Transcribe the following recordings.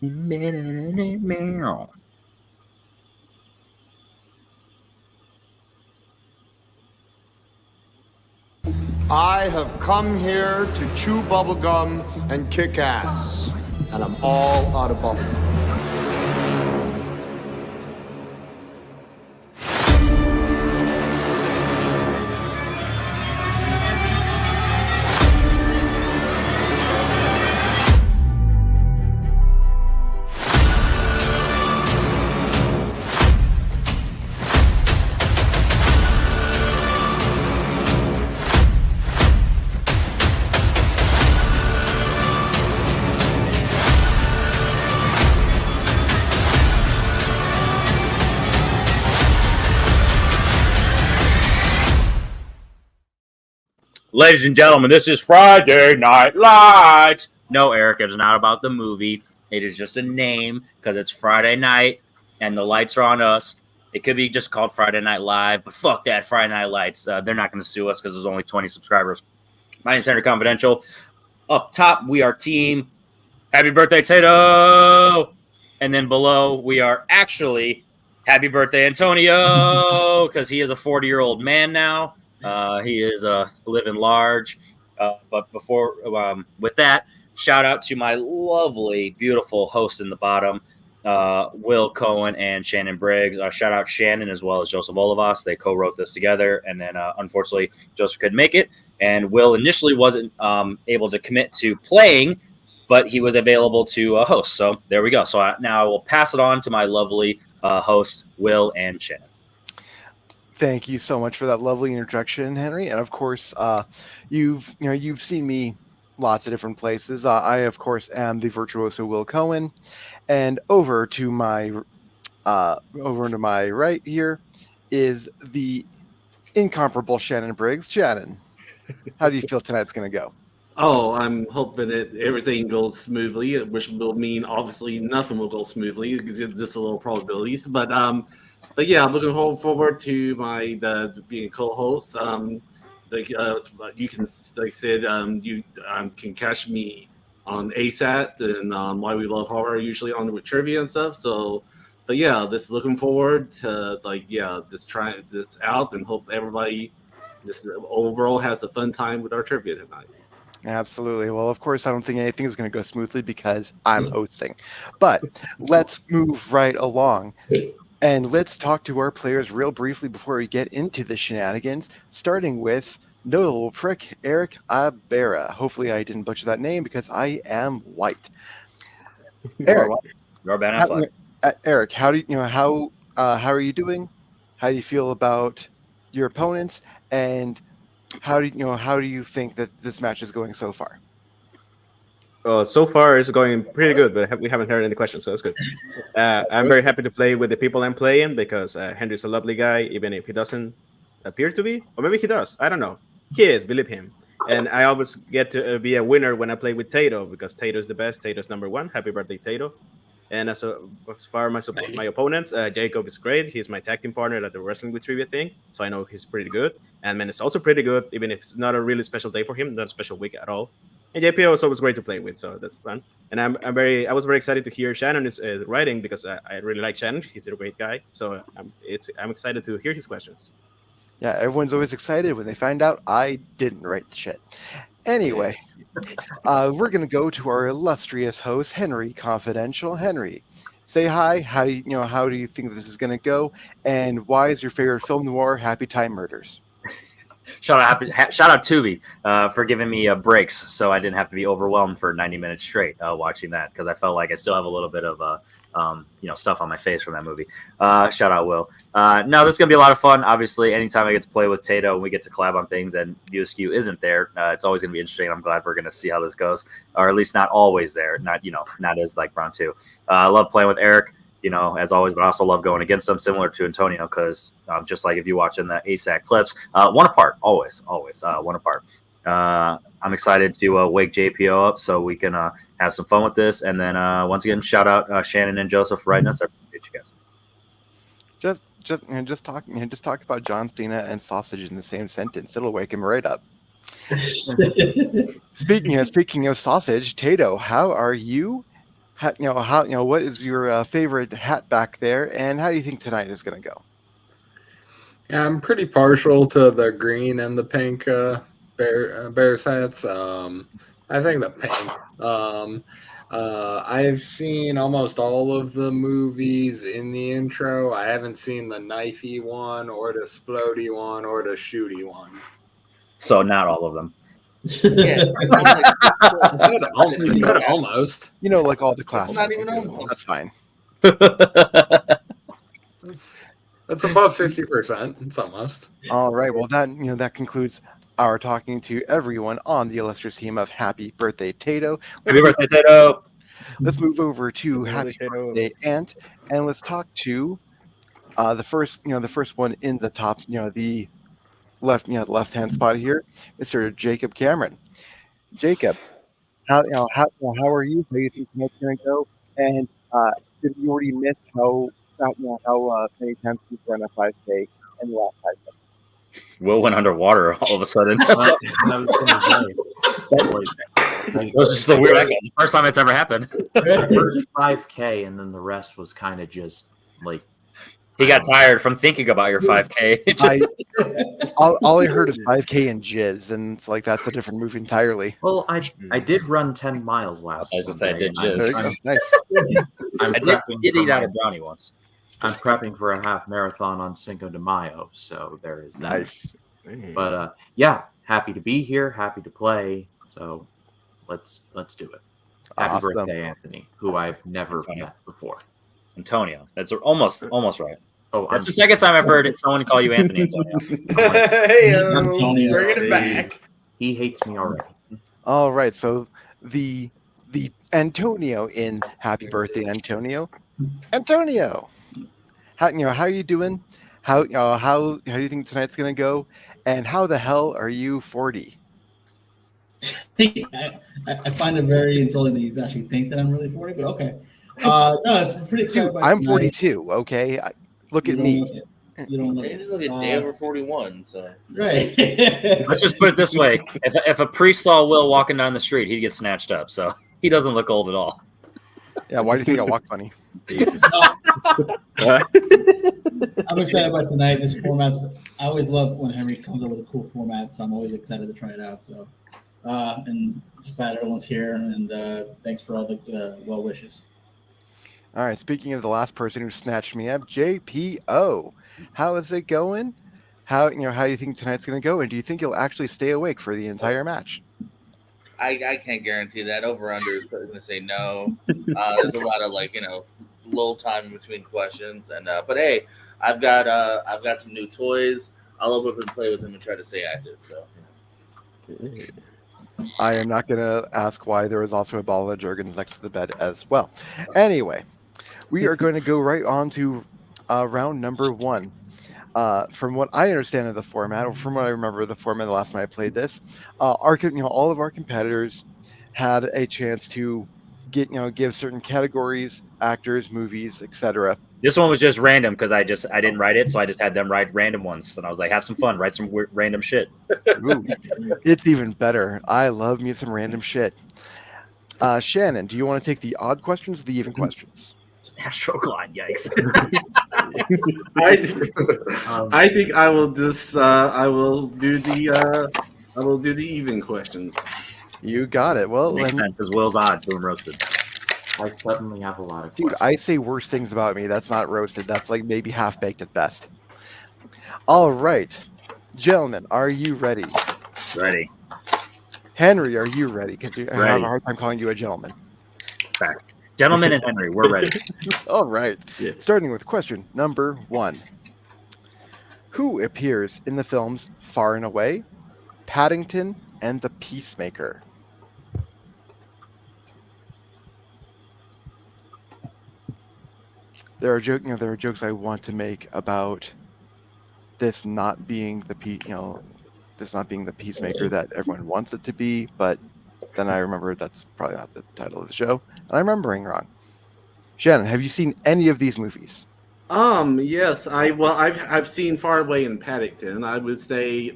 I have come here to chew bubblegum and kick ass, and I'm all out of bubblegum. Ladies and gentlemen, this is Friday Night Lights. No, Eric, it is not about the movie. It is just a name because it's Friday night and the lights are on us. It could be just called Friday Night Live, but fuck that, Friday Night Lights. They're not going to sue us because there's only 20 subscribers. My name is Henry Confidential. Up top, we are team Happy Birthday, Tato. And then below, we are actually Happy Birthday, Antonio, because he is a 40-year-old man now. He is living large. But before, with that, shout out to my lovely, beautiful host in the bottom, Will Cohen and Shannon Briggs. Shout out Shannon as well as Joseph Olivas. They co-wrote this together, and then unfortunately Joseph couldn't make it. And Will initially wasn't able to commit to playing, but he was available to host. So there we go. So now I will pass it on to my lovely hosts, Will and Shannon. Thank you so much for that lovely introduction, Henry. And of course, you've seen me lots of different places. I of course am the virtuoso Will Cohen, and over to my right here is the incomparable Shannon Briggs. Shannon, how do you feel tonight's going to go? Oh, I'm hoping that everything goes smoothly, which will mean obviously nothing will go smoothly. It's just a little probabilities, but yeah, I'm looking forward to being a co-host. You can, like I said, you can catch me on ASAT and Why We Love Horror, usually on with trivia and stuff. So, but yeah, just looking forward to just trying this out and hope everybody just overall has a fun time with our trivia tonight. Absolutely. Well, of course, I don't think anything is going to go smoothly because I'm hosting. But let's move right along. And let's talk to our players real briefly before we get into the shenanigans, starting with notable prick Eric Abera. Hopefully I didn't butcher that name because I am white. Eric, Eric, how are you doing? How do you feel about your opponents? And how do you think that this match is going so far? So far it's going pretty good, but we haven't heard any questions, so that's good. I'm very happy to play with the people I'm playing because Henry's a lovely guy, even if he doesn't appear to be, or maybe he does. I don't know. He is, believe him. And I always get to be a winner when I play with Tato because Tato's the best. Tato's number one. Happy birthday, Tato. And as far as my opponents, Jacob is great. He's my tag team partner at the Wrestling with Trivia thing, so I know he's pretty good. And Man is also pretty good, even if it's not a really special day for him, not a special week at all. And JPO is always great to play with, so that's fun. And I was very excited to hear Shannon is writing because I really like Shannon. He's a great guy, so I'm excited to hear his questions. Yeah, everyone's always excited when they find out I didn't write the shit. Anyway, we're gonna go to our illustrious host, Henry Confidential. Henry, say hi. How do you think this is gonna go? And why is your favorite film noir Happy Time Murders? Shout out Tubi for giving me breaks, so I didn't have to be overwhelmed for 90 minutes straight watching that because I felt like I still have a little bit of stuff on my face from that movie. Shout out Will. No, this is gonna be a lot of fun. Obviously, anytime I get to play with Tato and we get to collab on things, and USQ isn't there, it's always gonna be interesting. I'm glad we're gonna see how this goes, or at least not always there. Not as like Brown 2. I love playing with Eric. As always, but I also love going against them, similar to Antonio, because just like if you watch in the ASAC clips, one apart, always, one apart. I'm excited to wake JPO up so we can have some fun with this. And then once again, shout out Shannon and Joseph for writing us. I appreciate you guys. Just talk about John Cena and sausage in the same sentence. It'll wake him right up. Speaking of sausage, Tato, how are you? what is your favorite hat back there, and how do you think tonight is going to go? Yeah, I'm pretty partial to the green and the pink Bears hats. I think the pink. I've seen almost all of the movies in the intro. I haven't seen the knifey one, or the splody one, or the shooty one. So not all of them. Yeah, I said almost. Like all the It's classics. not even almost. That's fine. That's above 50%. It's almost. All right. Well, that concludes our talking to everyone on the illustrious team of Happy Birthday Tato. Happy birthday, Tato. Let's move over to Happy Birthday Ant, and let's talk to the first one in the top, the left-hand spot here, Mr. Jacob Cameron. Jacob, how are you? How do you think tonight's going to go? And did you already miss how many times you run a 5K in the last 5 minutes? Will went underwater all of a sudden. I was gonna say, It was just a weird echo. The first time it's ever happened. first 5K, and then the rest was kind of just like He got tired from thinking about your 5K. All I heard is 5K and jizz, and it's like that's a different movie entirely. Well, I did run 10 miles last. I was gonna say, I Sunday, did and jizz. There you go. Nice. I'm I did prepping eat for out my- a brownie once. I'm prepping for a half marathon on Cinco de Mayo, so there is that. Nice. But yeah, happy to be here, happy to play. So let's do it. Happy Awesome. birthday, Anthony, who I've never That's funny. met before. Antonio. That's almost right. Oh, That's the second time I've heard someone call you Anthony Antonio. Hey, Antonio. bringing it back. He hates me already. All right. So the Antonio in Happy Birthday Antonio. Antonio, how are you doing? How do you think tonight's gonna go? And how the hell are you 40? I find it very insulting that you actually think that I'm really 40, but okay. No, it's pretty exciting. Dude, I'm 42. Okay, look at me. You don't look, You just look at day over 41, so. right. Let's just put it this way: if a priest saw Will walking down the street, he'd get snatched up. So he doesn't look old at all. Yeah. Why do you think I walk funny? I'm excited about tonight. This format, I always love when Henry comes up with a cool format, so I'm always excited to try it out. So, and just glad everyone's here, and thanks for all the well wishes. All right. Speaking of the last person who snatched me up, JPO, how is it going? How do you think tonight's going to go? And do you think you'll actually stay awake for the entire match? I can't guarantee that. Over under is going to say no. There's a lot of little time in between questions, and but hey, I've got some new toys. I'll open up and play with them and try to stay active. So I am not going to ask why there is also a ball of Jergens next to the bed as well. Anyway, we are going to go right on to round number 1. From what I understand of the format, or from what I remember of the format the last time I played this, all of our competitors had a chance to give certain categories, actors, movies, etc. This one was just random because I didn't write it, so I just had them write random ones, and I was like, have some fun, write some random shit. Ooh, it's even better. I love me some random shit. Shannon, do you want to take the odd questions or the even questions? Astroglide, yikes. I think I will just I will do the even questions. You got it. Well, Makes then, sense, because Will's odd, boom roasted. I suddenly have a lot of dude, questions. I say worse things about me. That's not roasted. That's like maybe half baked at best. All right, gentlemen, are you ready? Ready. Henry, are you ready? Because I have Ready. a hard time calling you a gentleman. Facts. Gentlemen and Henry, we're ready. All right. Yeah. Starting with question number 1. Who appears in the films Far and Away, Paddington, and The Peacemaker? There are jokes I want to make about this not being the Peacemaker that everyone wants it to be, but then I remember that's probably not the title of the show, and I'm remembering wrong. Shannon, have you seen any of these movies? Yes, I've seen Far Away and Paddington. I would say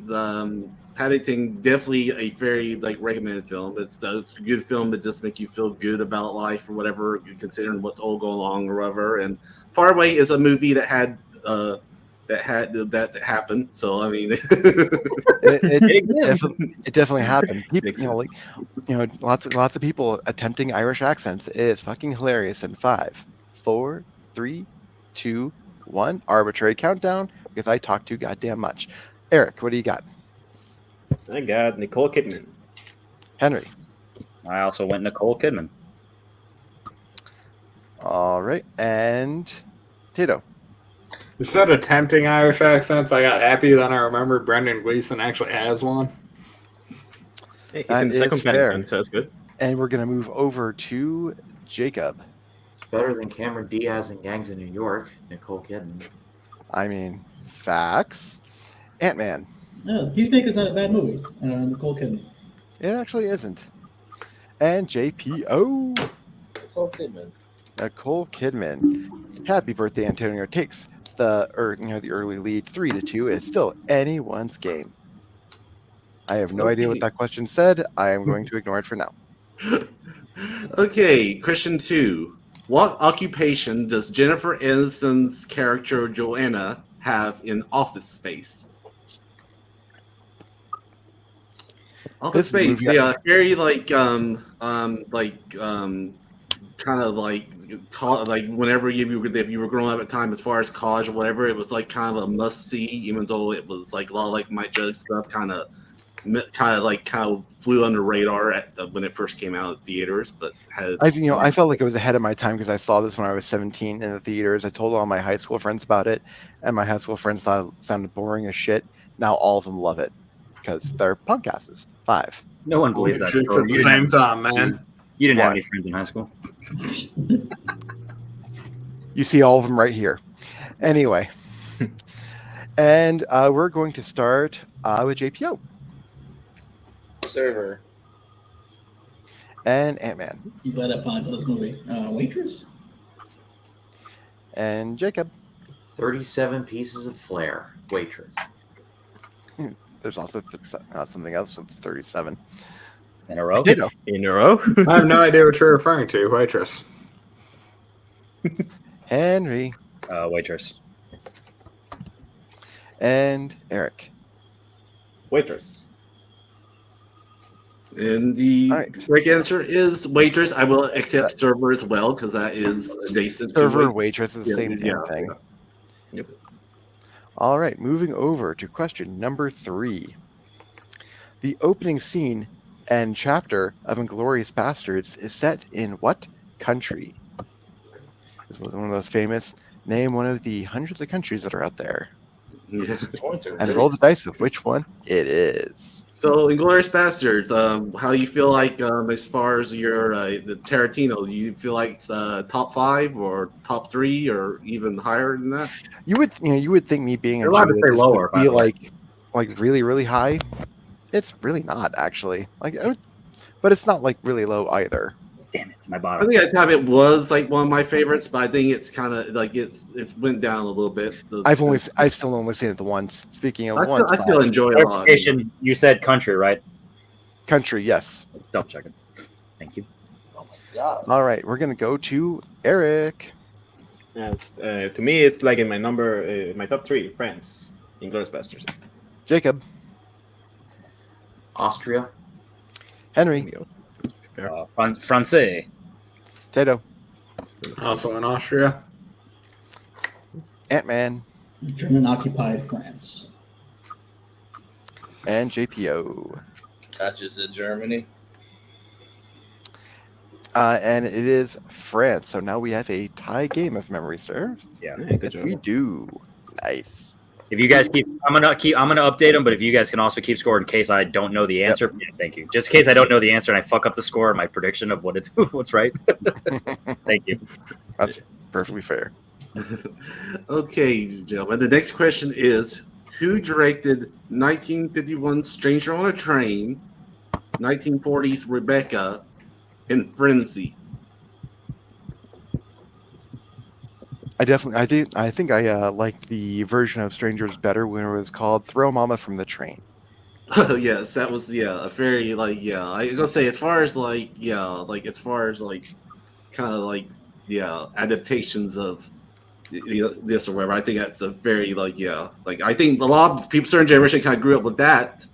Paddington definitely a very like recommended film. It's a good film that just make you feel good about life or whatever, considering what's all going on or whatever. And Far Away is a movie that happened. So I mean, it definitely happened. People, lots of people attempting Irish accents is fucking hilarious. In 5, 4, 3, 2, 1, arbitrary countdown because I talk too goddamn much. Eric, what do you got? I got Nicole Kidman. Henry. I also went Nicole Kidman. All right, and Tato. Instead of attempting Irish accents, I got happy that I remembered Brendan Gleeson actually has one. Hey, he's That in the second is fair. Paddington, so that's good. And we're gonna move over to Jacob. It's better than Cameron Diaz and Gangs in New York. Nicole Kidman. I mean, facts. Ant-Man. No, Peacemaker's not a bad movie. Nicole Kidman. It actually isn't. And JPO. Nicole Kidman. Nicole Kidman. Happy birthday, Antonio. Takes the early lead 3-2. It's still anyone's game. I have no idea what that question said. I am going to ignore it for now. Okay, question 2. What occupation does Jennifer Aniston's character Joanna have in Office Space? Office This Space, movie- yeah, very kind of like whenever if you were growing up at the time, as far as college or whatever, it was like kind of a must see, even though it was like a lot of like Mike Judge stuff, kind of flew under radar when it first came out at theaters, but I felt like it was ahead of my time because I saw this when I was 17 in the theaters. I told all my high school friends about it, and my high school friends thought it sounded boring as shit. Now all of them love it because they're punk asses. 5. No one believes that Chicks story. at the same time, man. You didn't have Why? any friends in high school. You see all of them right here. Anyway, and we're going to start with JPO Server. and Ant-Man You glad I finally saw this movie? Waitress? and Jacob. 37 pieces of flair. Waitress. There's also something else that's 37. In a row? Ditto. In a row. I have no idea what you're referring to, Waitress. Henry Waitress. and Eric. Waitress. And the All right. correct answer is Waitress. I will accept Server as well because that is adjacent Server to and waitress is the Yeah, same yeah, damn thing. Yep. All right, moving over to question number 3. The opening scene and chapter of Inglourious Bastards is set in what country? This was one of those famous, name one of the hundreds of countries that are out there. Yes. And roll the dice of which one it is. So, Inglourious Bastards, how you feel like as far as your the Tarantino? Do you feel like it's top 5 or top 3 or even higher than that? You would think me being You're a allowed Jew to that say this lower, would by be the way. like really, really high. It's really not actually. But it's not like really low either. Damn it, it's my I bottom. think at the time it was like one of my favorites, but I think it's kind of like it's went down a little bit. I've still only seen it the once. Speaking of I once, still enjoy it a lot. Clarification, you said country, right? country, yes. Double checking. Thank you. God. All right, we're gonna go to Eric. To me, it's like in my top 3, France. Inglourious Bastards. Jacob. Austria. Henry. Francais. Tato. Also in Austria. Ant-Man. German occupied France. And JPO. That's just in Germany. And it is France. So now we have a tie game if memory serves. Yeah. Yeah, good Yes, job. we do. Nice. If you guys I'm gonna update them, but if you guys can also keep score in case I don't know the answer, yeah, thank you. Just in case I don't know the answer and I fuck up the score and my prediction of what it's what's right. Thank you. That's perfectly fair. Okay, gentlemen. The next question is: who directed 1951 Stranger on a Train, 1940s Rebecca, and Frenzy? I think I liked the version of Strangers better when it was called Throw Mama from the Train. Yes, that was a very I gonna say as far as as far as kind of adaptations of this or whatever. I think that's a very I think a lot of people certain generation kind of grew up with that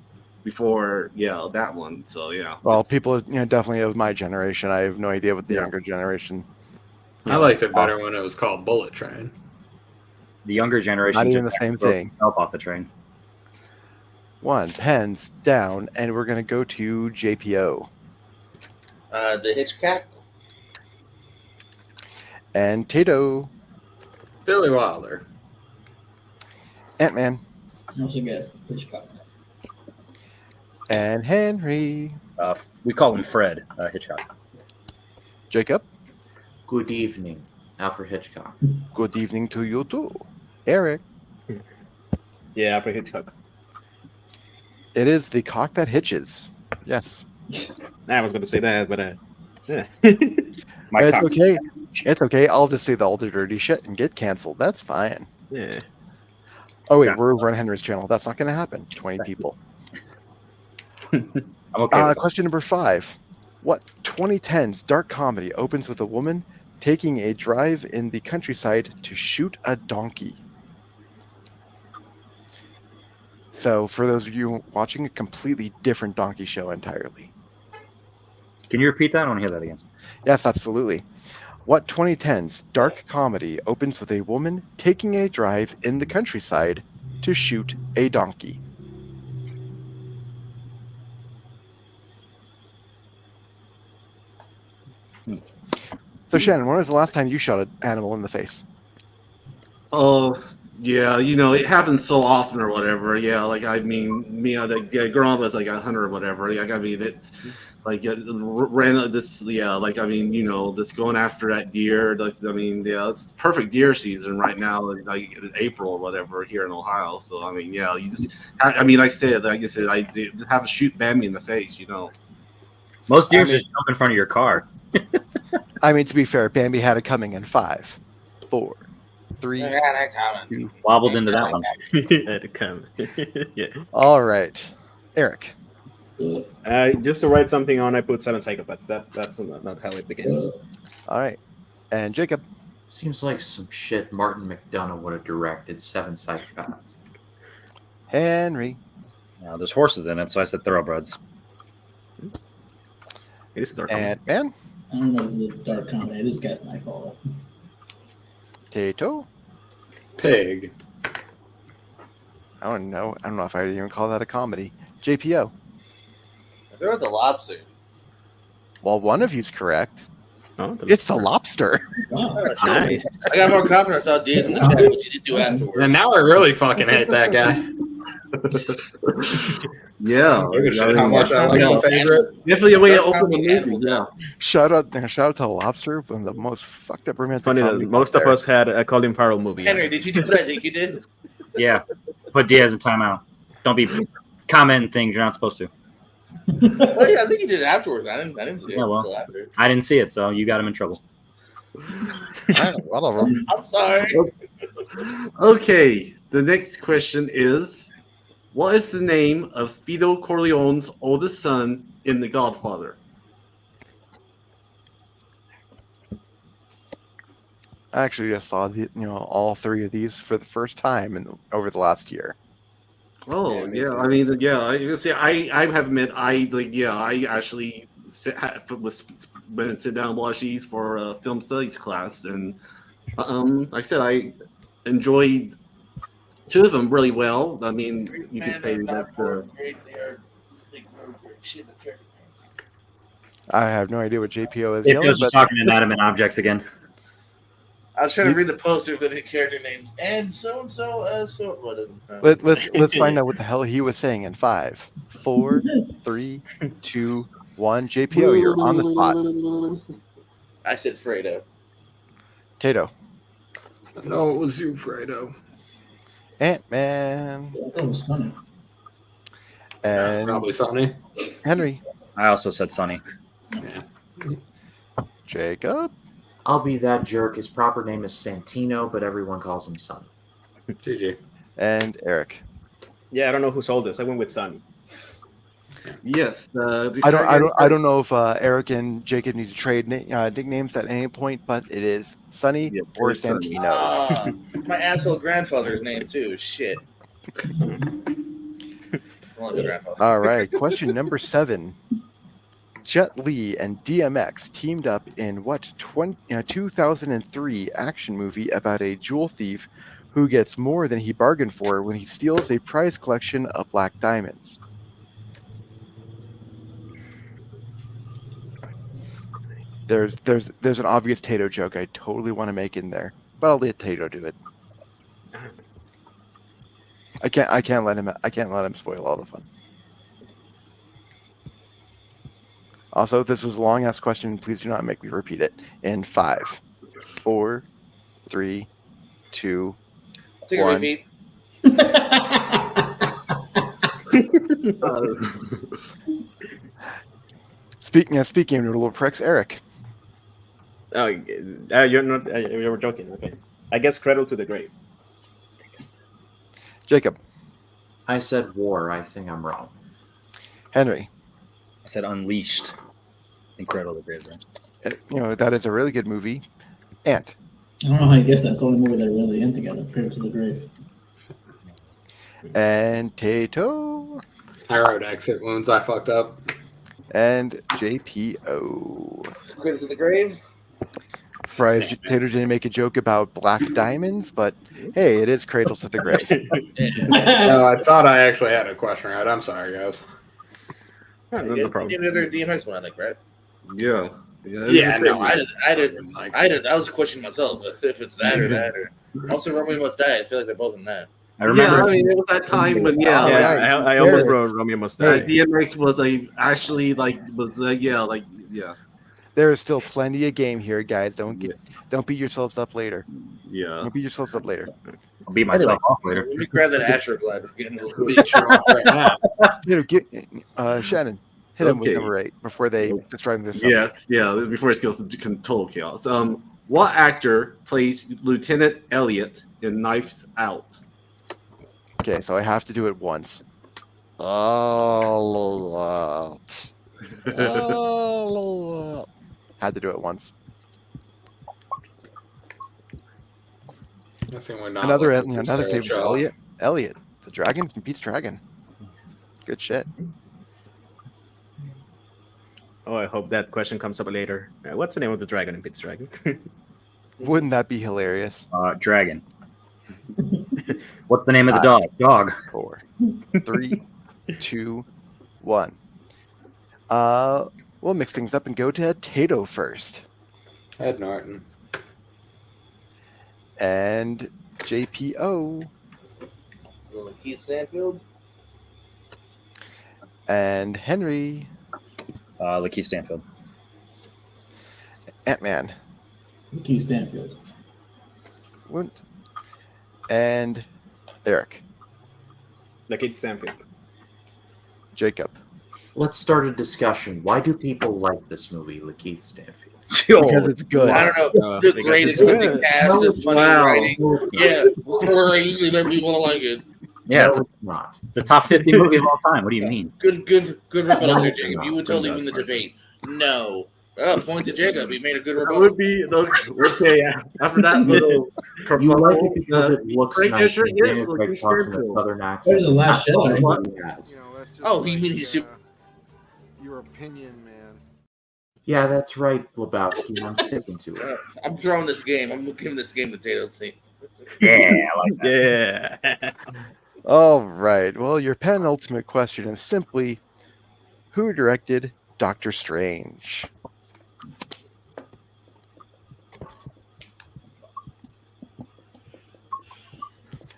before that one. So yeah. Well, people, definitely of my generation. I have no idea what the Yeah. younger generation. I liked it better when it was called Bullet Train. The younger generation Not even just the same throws thing. themselves off the train. One pens down, and we're gonna go to JPO The Hitchcock. and Tato, Billy Wilder. Ant-Man, Also guess Hitchcock. and Henry, We call him Fred Hitchcock. Jacob. Good evening, Alfred Hitchcock. Good evening to you too, Eric. Yeah, Alfred Hitchcock. It is the cock that hitches. Yes, I was going to say that, but yeah. My it's cock- okay. It's okay. I'll just say all the dirty shit and get canceled. That's fine. Yeah. Oh wait, Yeah. we're over on Henry's channel. That's not going to happen. 20 people. I'm okay. With Question number 5. What 2010's dark comedy opens with a woman taking a drive in the countryside to shoot a donkey? So, for those of you watching, a completely different donkey show entirely. that. Can you repeat that? I want to hear that again. Yes, absolutely. What 2010's dark comedy opens with a woman taking a drive in the countryside to shoot a donkey? So, Shannon, when was the last time you shot an animal in the face? Oh, yeah, it happens so often or whatever. Yeah, I growing up as a hunter or whatever. It's ran this. Just going after that deer. It's perfect deer season right now, in April or whatever here in Ohio. So you just, like I said, I did have a shoot Bambi in the face. Most deer I mean- just jump in front of your car. I mean, to be fair, Bambi had it coming in 5, 4, 3. Yeah, that comment. Wobbled into that one. Had to come. Yeah. All right, Eric. Just to write something on, I put 7 psychopaths. That's not how it begins. All right, and Jacob. Seems like some shit Martin McDonough would have directed 7 Psychopaths. Henry. Now, there's horses in it, so I said thoroughbreds. This is our Ant-Man. I don't know if this is a dark comedy. I just guessed Nightcrawler. Tato. Pig. I don't know if I'd even call that a comedy. JPO. They're with the lobster. Well, one of you's correct. Oh, It's the lobster. Wow. Nice. I got more confidence out D's in the chat. What you did do afterwards? And now I really fucking hate that guy. Yeah, Look at shit, how much I like my favorite. definitely a way to open the movie. Animal Yeah. Shout out to Lobster, one of the most fucked up romantic. Funny that comedies most out of there. us had a Colin Farrell movie. Henry, did you do what I think you did? Yeah. Put Diaz in timeout. Don't be commenting things you're not supposed to. Oh yeah, I think you did it afterwards. I didn't see it Yeah, well. until after. I didn't see it, so you got him in trouble. A lot of them. I'm sorry. Okay, the next question is, what is the name of Vito Corleone's oldest son in The Godfather? I actually just saw all 3 of these for the first time over the last year. Oh Yeah, me yeah, too. I mean I have admit I actually went and sit down and watch these for a film studies class, and like I said, I enjoyed 2 of them really well. I mean, you can say that. I have no idea what JPO is It yelling, was just but talking inanimate objects again. I was trying to read the poster for the character names and so what is it? let's find out what the hell he was saying in 5, 4, 3, 2, 1. JPO, you're on the spot. I said Fredo. Tato. No, it was you, Fredo. Ant-Man. I thought it was Sunny. And Probably Sonny. Henry. I also said Sunny. Jacob. I'll be that jerk. His proper name is Santino, but everyone calls him Sonny. GG. And Eric. Yeah, I don't know who sold this. I went with Sonny. Yes. I don't know if Eric and Jacob need to trade nicknames at any point, but it is Sunny Yeah, or it's Sunny. Santino. My asshole grandfather's name too. Shit. Well, good grandfather. All right, question number 7. Jet Li and DMX teamed up in what 2003 action movie about a jewel thief who gets more than he bargained for when he steals a prize collection of black diamonds? There's an obvious Tato joke I totally want to make in there, but I'll let Tato do it. I can't let him spoil all the fun. Also, if this was a long ass question, please do not make me repeat it. In 5, 4, 3, 2, Take a 1. repeat. Speaking of little pricks, Eric. Oh, you're not. You were joking. Okay. I guess Cradle to the Grave. Jacob. I said war. I think I'm wrong. Henry. I said Unleashed. Incredible, the Grave. That is a really good movie. Ant. I don't know how you guess that's the only movie they're really in together. Cradle to the Grave. And Tato. I wrote Exit Wounds. I fucked up. And JPO. Cradle to the Grave. Surprised Tato didn't make a joke about black diamonds, but hey, it is Cradle to the Grave. No, I thought I actually had a question right. I'm sorry, guys. No problem. The other DMX one, I think, right? Yeah. Yeah, no, I did. I was questioning myself if it's that or that. Or also, Romeo Must Die. I feel like they're both in that. I remember. Yeah, I mean, it was that time when Yeah, I almost wrote Romeo Must Die. DMX was There is still plenty of game here, guys. Don't beat yourselves up later. Yeah. Don't beat yourselves up later. I'll beat myself off later. Let me grab that Astroglide. I'm getting a little bit. Beat you off right now. Shannon, hit him with Okay. number 8 before they destroy themselves. Yes, yeah. Before it goes into total chaos. What actor plays Lieutenant Elliot in Knives Out? Okay, so I have to do it once. Oh, had to do it once. Another favorite, Elliot. Elliot, the dragon from Pete's Dragon. Good shit. Oh, I hope that question comes up later. What's the name of the dragon in Pete's Dragon? Wouldn't that be hilarious? Dragon. What's the name of the dog? Dog. 4, 3, 2, 1. We'll mix things up and go to Tato first. Ed Norton. And JPO. Keith Stanfield. And Henry. Lakeith Stanfield. Ant-Man. Keith Stanfield. And Eric. Lakeith Stanfield. Jacob. Let's start a discussion. Why do people like this movie, Lakeith Stanfield? Because it's good. I don't know. The because greatest it's with the cast and funny writing. Yeah, we're usually let people like it. Yeah, No, it's it's not. the top 50 movie of all time. What do you mean? Good rebuttal there, No, Jacob. no, You would totally no, win the no. debate. No. Point to Jacob. He made a good That rebuttal. would be okay. After that little You like it because it looks Frank nice. Fisher, and yes, Daniel Craig Lakeith talks in a Stanfield. southern There's accent. the Last That's Jedi. what he has. Oh, he means he's super. Your opinion, man. Yeah, that's right, Lebowski. I'm sticking to it. I'm throwing this game. I'm giving this game to Tato's team. Yeah, I like that. Yeah. All right. Well, your penultimate question is simply, who directed Doctor Strange?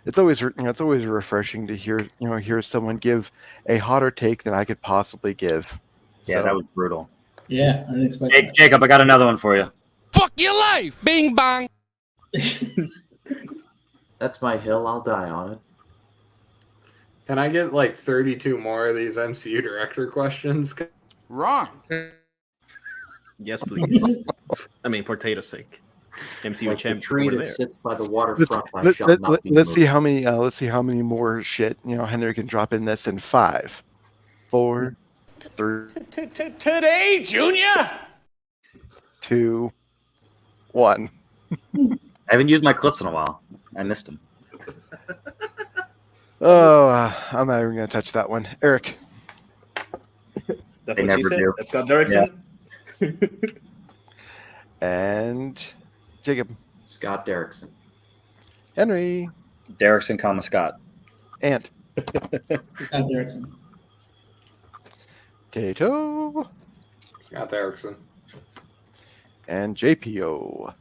It's always refreshing to hear someone give a hotter take than I could possibly give. Yeah, So, that was brutal. Yeah, I didn't expect Hey, Jacob, I got another one for you. Fuck your life! Bing bong! that. That's my hill. I'll die on it. Can I get like 32 more of these MCU director questions? Wrong. Yes, please. I mean, for Tato's sake. MCU Like the champ tree over that there. sits by the let's waterfront. I shall not be let's see moved. how many more shit Henry can drop in this in 5, 4, 3, Today, Junior. 2, 1. I haven't used my clips in a while. I missed them. Oh, I'm not even going to touch that one. Eric. That's They what she never said. do. That's Scott Derrickson. And Jacob. Scott Derrickson. Henry. Derrickson, Scott. Ant. Scott Derrickson. Tato. Scott Erickson. And JPO.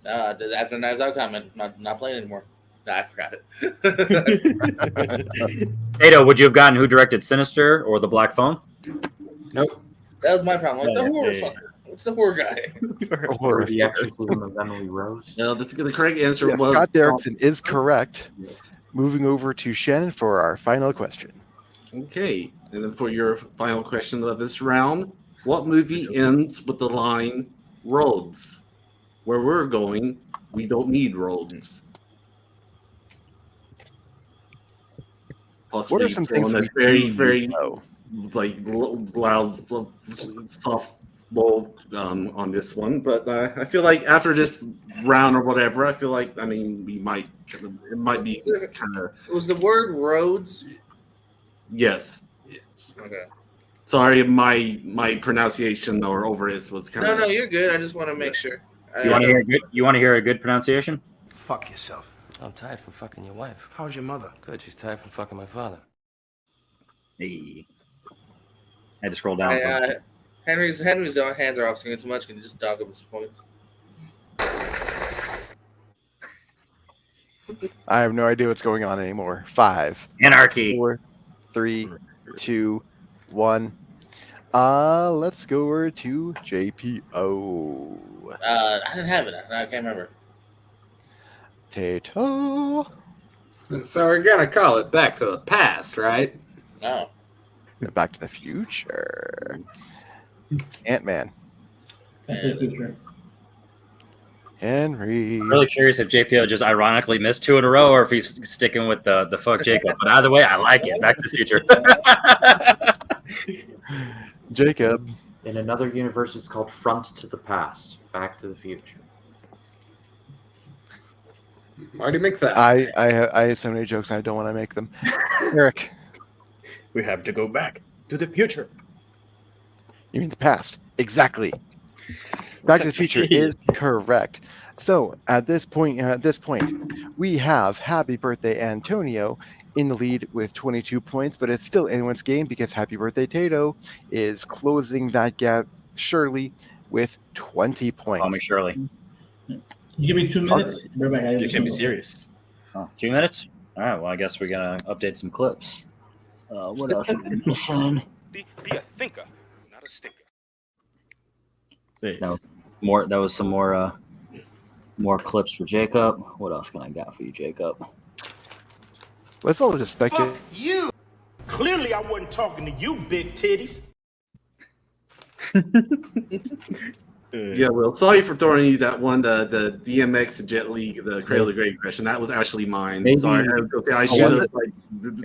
After Knives Out comment, not playing anymore. No, I forgot it. Tato, would you have gotten who directed Sinister or The Black Phone? Nope. That was my problem. Like, the horror fucker. What's the horror guy? Or the exorcism of Emily Rose. No, the correct answer Yes, was Scott Derrickson is correct. Moving over to Shannon for our final question. Okay, and then for your final question of this round, what movie ends with the line "Roads"? Where we're going, we don't need roads. What are some things that's we very, do very know? like loud, soft blow on this one? But I feel like after this round or whatever, I feel like it might be kind of Was the word roads? yes. Okay. Sorry, my pronunciation or over it was kind of No, you're good. I just want to make sure. You want to hear a good? You want to hear a good pronunciation? Fuck yourself. I'm tired from fucking your wife. How's your mother? Good, she's tired from fucking my father. Hey. I had to scroll down. Henry's hands are off screen too much. Can you just dog up his points? I have no idea what's going on anymore. 5, Anarchy. 4, 3, 2, 1. Let's go over to JPO. I didn't have it. I can't remember. Tato. So we're gonna call it Back to the Past, right? No. Back to the Future. Ant-Man. Back to the Future. Henry. I'm really curious if JPO just ironically missed 2 in a row or if he's sticking with the fuck Jacob. But either way, I like it. Back to the Future. Jacob. In another universe, it's called Front to the Past, Back to the Future. Marty McFly. I have so many jokes and I don't want to make them. Eric. We have to go back to the future. You mean the past? Exactly. Back to the Future is correct. So at this point, we have Happy Birthday Antonio in the lead with 22 points, but it's still anyone's game because Happy Birthday Tato is closing that gap surely with 20 points. Call me Shirley. You give me 2 minutes. You can be serious. Oh, 2 minutes? All right. Well, I guess we're gonna update some clips. What else? Missing? Be a thinker, not a stinker. That was more. That was some more clips for Jacob. What else can I got for you, Jacob? Let's all just speculate. Fuck you. Clearly, I wasn't talking to you, big titties. Yeah, well, sorry for throwing you that one, the DMX Jet Li, the Cradle of Great question. That was actually mine. Maybe- Sorry, I should have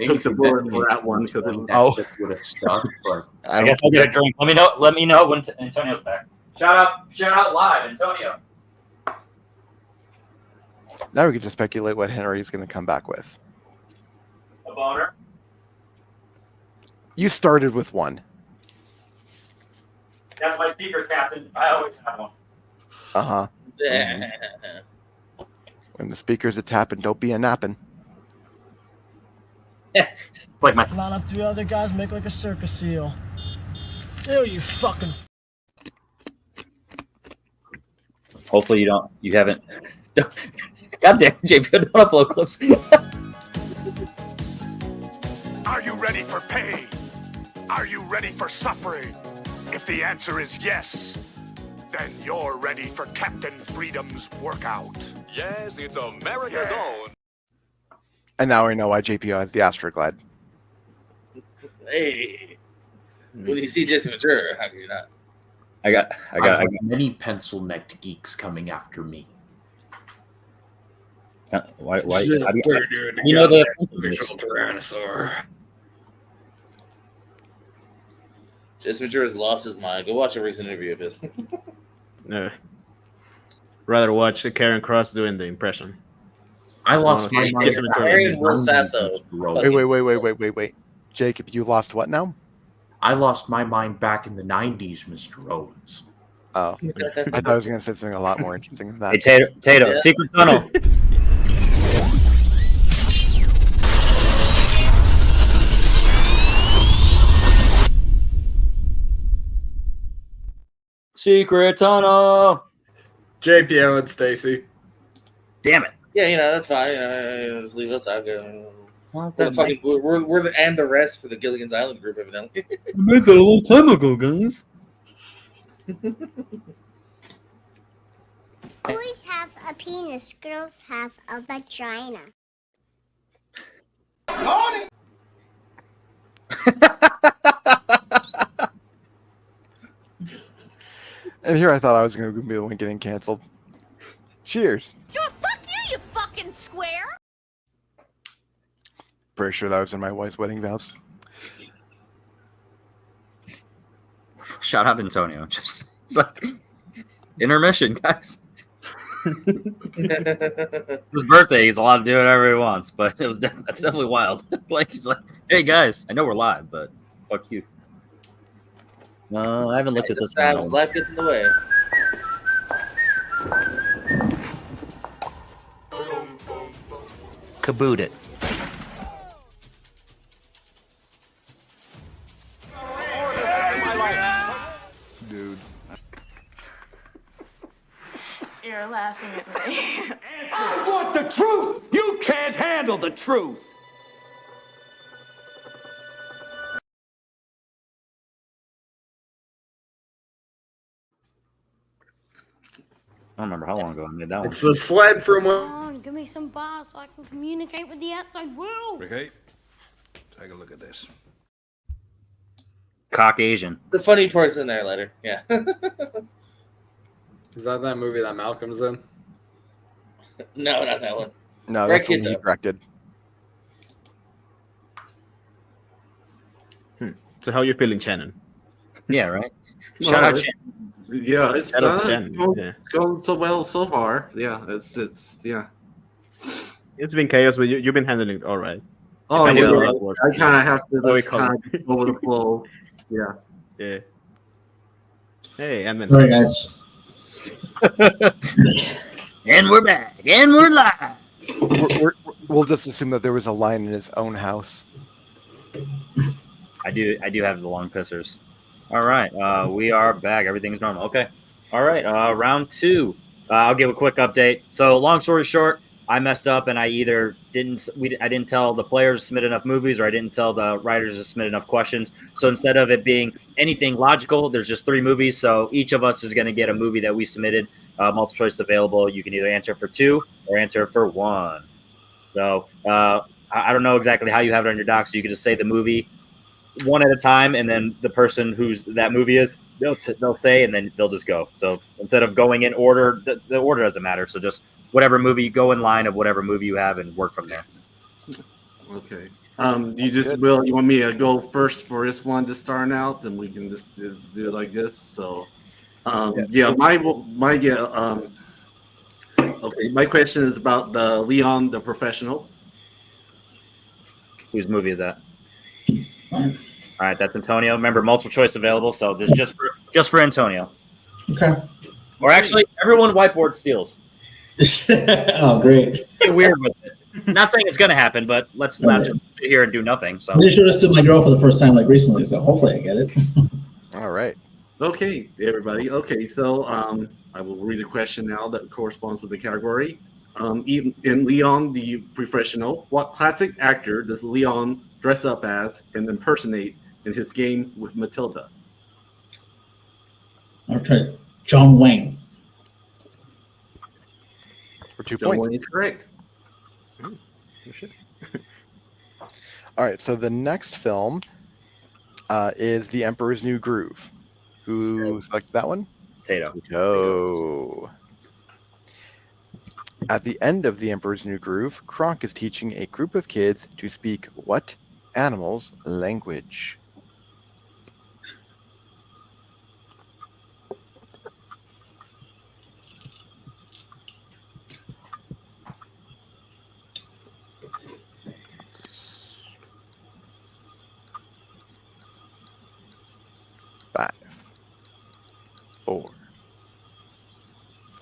took the bullet for that one because would have stuck. But I guess I'll get a drink. Let me know when Antonio's back. Shout out live, Antonio. Now we can just speculate what Henry's going to come back with. A boner. You started with one. That's my speaker, Captain. I always have one. Uh-huh. When the speaker's a tapping, don't be a napping. It's like my. Line up 3 other guys, make like a circus seal. Ew, you fucking. Hopefully you haven't. God damn, JP, don't upload clips. Are you ready for pain? Are you ready for suffering? If the answer is yes, then you're ready for Captain Freedom's workout. Yes, it's America's own. And now we know why JPO has the Astroglide. Hey. When you see Jason Ventura, how can you not? I got many pencil-necked geeks coming after me. Why you know the Tyrannosaur. Jason Ventura's lost his mind. Go watch a recent interview of his. Rather watch Karen Cross doing the impression. I lost my mind. Aaron Will Sasso. Wait. Jacob, you lost what now? I lost my mind back in the 90s, Mr. Owens. Oh, I thought I was going to say something a lot more interesting than that. Hey, Tato, Secret Tunnel. Secret Tunnel. JPO and Stacy. Damn it. Yeah, that's fine. Just leave us out. We're the and the rest for the Gilligan's Island group, evidently. I made that a long time ago, guys. Boys have a penis, girls have a vagina. And here I thought I was going to be the one getting canceled. Cheers. Fuck you fucking square! Pretty sure that was in my wife's wedding vows. Shout out Antonio. It's like intermission, guys. His birthday, he's allowed to do whatever he wants, but that's definitely wild. Like he's like, hey guys, I know we're live, but fuck you. No, I haven't looked at this one. Life gets in the way. Kaboot it. Dude. You're laughing at me. I want the truth! You can't handle the truth! I don't remember how long ago I made that one. It's the sled from. Come on, give me some bars so I can communicate with the outside world. Okay, take a look at this. Caucasian. The funny part's in there later. Yeah. Is that movie that Malcolm's in? No, not that one. No, that's the one he directed. So how you feeling, Shannon? Yeah, right. Shout out Shannon. Yeah, it's Shout out to Shannon, yeah. It's going so well so far. Yeah, it's yeah. It's been chaos, but you've been handling it all right. Oh, If yeah. anything, I kind of have to Oh, we just call kind it. of go with the flow. Yeah. Yeah. Hey, and Sorry, guys. And we're back, and we're live. We'll just assume that there was a line in his own house. I do have the long pissers. All right, we are back. Everything's normal. Okay. All right, round two. I'll give a quick update. So, long story short, I messed up, and I either I didn't tell the players to submit enough movies, or I didn't tell the writers to submit enough questions. So instead of it being anything logical, there's just 3 movies. So each of us is going to get a movie that we submitted, multiple choice available. You can either answer for 2 or answer for 1. So I don't know exactly how you have it on your doc. So you can just say the movie one at a time, and then the person whose that movie is, they'll say, and then they'll just go. So instead of going in order, the order doesn't matter. So just whatever movie, you go in line of whatever movie you have and work from there. Okay. You want me to go first for this one, just starting out, then we can just do it like this. So, okay. My question is about the Leon the Professional. Whose movie is that? All right, that's Antonio. Remember, multiple choice available, so this is just for Antonio. Okay. Or actually, everyone whiteboard steals. Oh, great. Weird with it. Not saying it's going to happen, but let's not just sit here and do nothing. So I just showed this to my girl for the first time recently, so hopefully I get it. All right. Okay, everybody. Okay, so I will read the question now that corresponds with the category. In Leon the Professional, what classic actor does Leon dress up as and impersonate in his game with Matilda? I'll try John Wayne. For 2 John points. Wayne is correct. All right, so the next film is The Emperor's New Groove. Who selected that one? Tato. Oh. At the end of The Emperor's New Groove, Kronk is teaching a group of kids to speak what animal's language?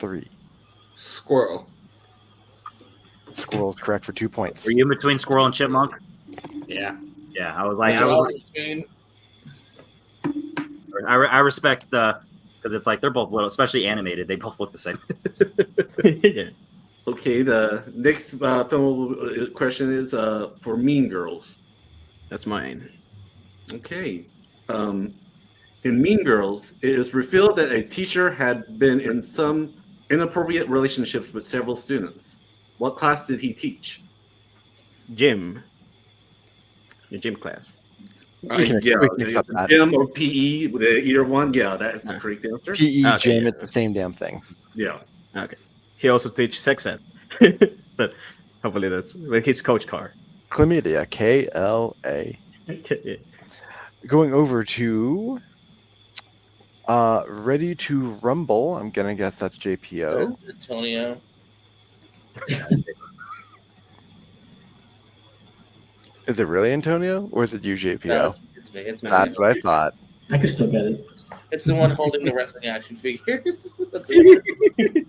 3. Squirrel. Squirrel is correct for 2 points. Were you in between Squirrel and Chipmunk? Yeah. Yeah, I was like, Between- I respect the because it's like they're both little, especially animated. They both look the same. Yeah. Okay, the next film question is for Mean Girls. That's mine. Okay. In Mean Girls, it is revealed that a teacher had been in some inappropriate relationships with several students. What class did he teach? Gym. Your gym class. We can accept that. Gym or PE, either one. Yeah, that's the correct answer. PE, Okay, gym, yeah. it's the same damn thing. Yeah. Okay. He also teaches sex ed. But hopefully that's with his coach car. Chlamydia, KLA. Yeah. Going over to Ready to Rumble. I'm going to guess that's JPO. Antonio. Is it really Antonio or is it you, JPO? No, it's me. It's me. That's what I thought. I can still get it. It's the one holding the wrestling action figures. That's what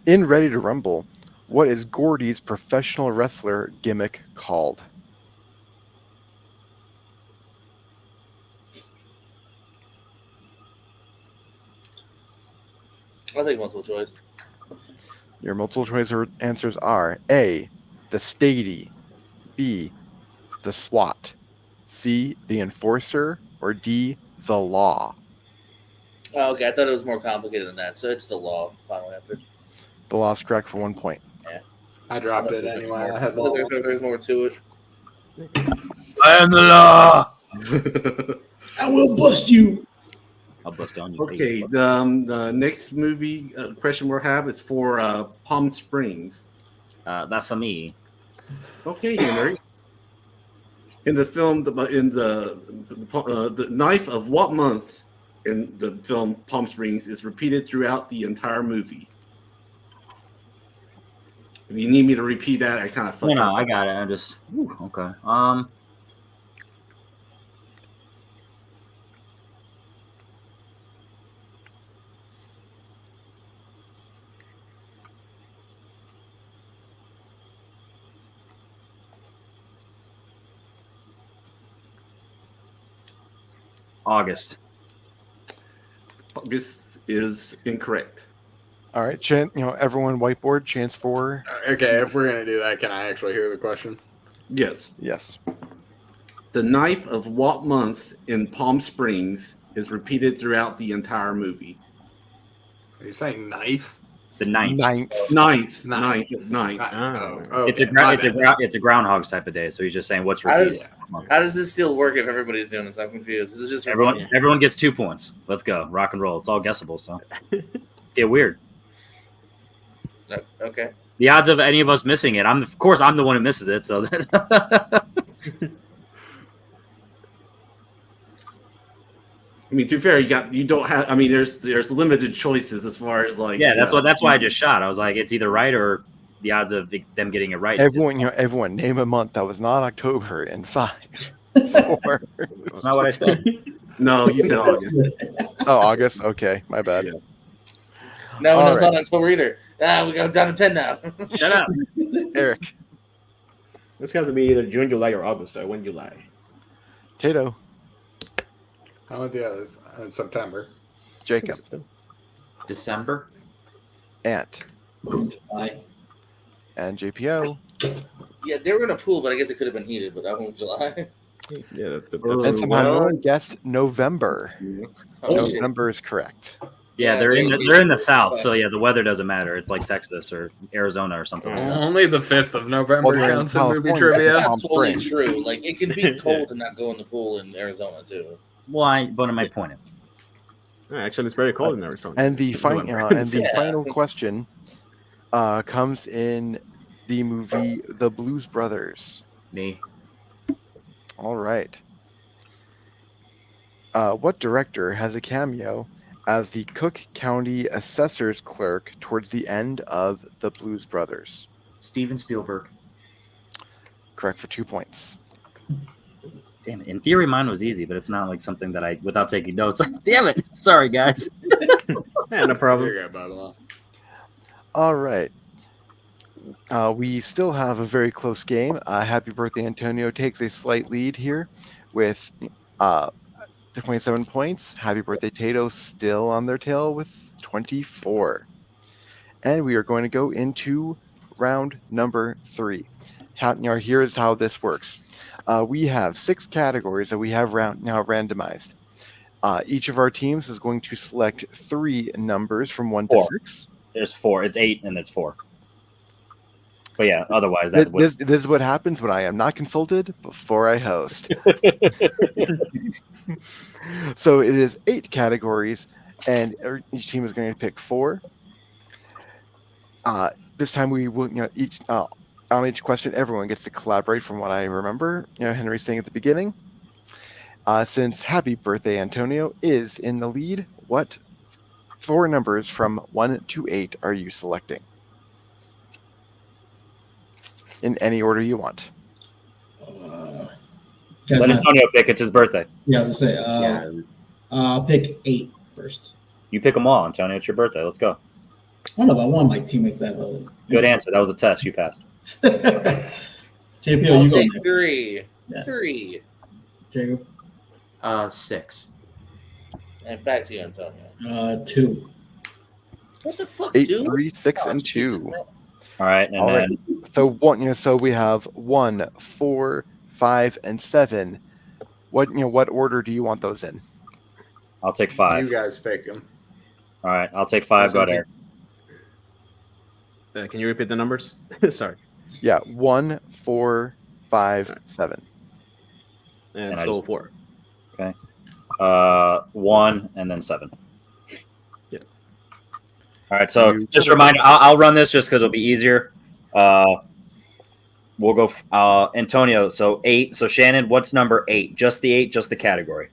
In Ready to Rumble, what is Gordy's professional wrestler gimmick called? I'll take multiple choice. Your multiple choice answers are A, the Stady, B, the SWAT, C, the Enforcer, or D, the Law. Oh, okay, I thought it was more complicated than that. So it's the law. Final answer. The Law is correct for 1 point. I dropped it anyway. I had I think there's more to it. I am the law. I will bust you. I'll bust on you. Okay, the next movie question we'll have is for Palm Springs. That's for me. Okay, Henry. In the film, the knife of what month in the film Palm Springs is repeated throughout the entire movie? If you need me to repeat that, I kind of fucked up. I got it. I just okay. August. August is incorrect. All right, everyone whiteboard, chance for... Okay, if we're going to do that, can I actually hear the question? Yes. Yes. The knife of what month in Palm Springs is repeated throughout the entire movie? Are you saying knife? The ninth. Ninth. Oh, It's a groundhog's type of day. So he's just saying what's How repeated. does this still work if everybody's doing this? I'm confused. This is just for Everyone, fun? everyone gets 2 points. Let's go. Rock and roll. It's all guessable. So let's get weird. Okay. The odds of any of us missing it. I'm the one who misses it. So I mean, to be fair, you don't have. I mean, there's limited choices as far as like. yeah, that's why I just shot. I was like, it's either right or the odds of them getting it right. Everyone, name a month that was not October in 5, 4. That's not what I said. No, you said August. Oh, August. Okay, my bad. No, All not October either. We go down to 10 now. Shut up, Eric. It's got to be either June, July, or August. So I went July. Tato. How about the others? September. Jacob. December. Ant. July. And JPO. Yeah, they were in a pool, but I guess it could have been heated. But I went July. Yeah, And somehow no one guessed November. Oh, shit. November is correct. Yeah, they're in the south, so yeah, the weather doesn't matter. It's like Texas or Arizona or something. Like that. Only the 5th of November Well, they're in counts in movie California. trivia. That's Palm not totally Springs. true. Like it can be cold and not go in the pool in Arizona too. Why? But my point. Actually, it's very cold in Arizona. And the Yeah. final question comes in the movie The Blues Brothers. Me. All right. What director has a cameo as the Cook County Assessor's Clerk towards the end of The Blues Brothers? Steven Spielberg. Correct for 2 points. Damn it. In theory, mine was easy, but it's not like something that without taking notes. Damn it. Sorry, guys. Yeah, no problem. You're good, bud. All right. We still have a very close game. Happy Birthday Antonio takes a slight lead here with 27 points. Happy Birthday Tato still on their tail with 24. And we are going to go into round number 3. Here is how this works. We have 6 categories that we have now randomized. Each of our teams is going to select 3 numbers from 1 to 6. There's 4. It's 8 and it's 4. But yeah, otherwise This is what happens when I am not consulted before I host. So it is 8 categories, and each team is going to pick 4. This time we will, on each question, everyone gets to collaborate. From what I remember, Henry saying at the beginning. Since Happy Birthday Antonio is in the lead, what 4 numbers from 1 to 8 are you selecting? In any order you want. Let Antonio pick. It's his birthday. Yeah, I was going to say, I'll pick 8 first. You pick them all, Antonio. It's your birthday. Let's go. I don't know if I want my teammates that vote. Good answer. That was a test. You passed. JPO, I'll you go take next. 3. Yeah. 3. Jacob? 6. And back to you, Antonio. 2. What the fuck, 8, 2? 3, 6, and 2. All right, and All right. then So we have 1, 4, 5, and 7. What order do you want those in? I'll take 5. You guys pick them. All right, I'll take 5. Go ahead, Eric. Can you repeat the numbers? Sorry. Yeah, 1, 4, 5, 7. And And I so just- 4. Okay. 1 and then 7. Yeah. All right. So just remind. I'll run this just because it'll be easier. We'll go Antonio. So 8. So Shannon, what's number 8? Just the 8. Just the category.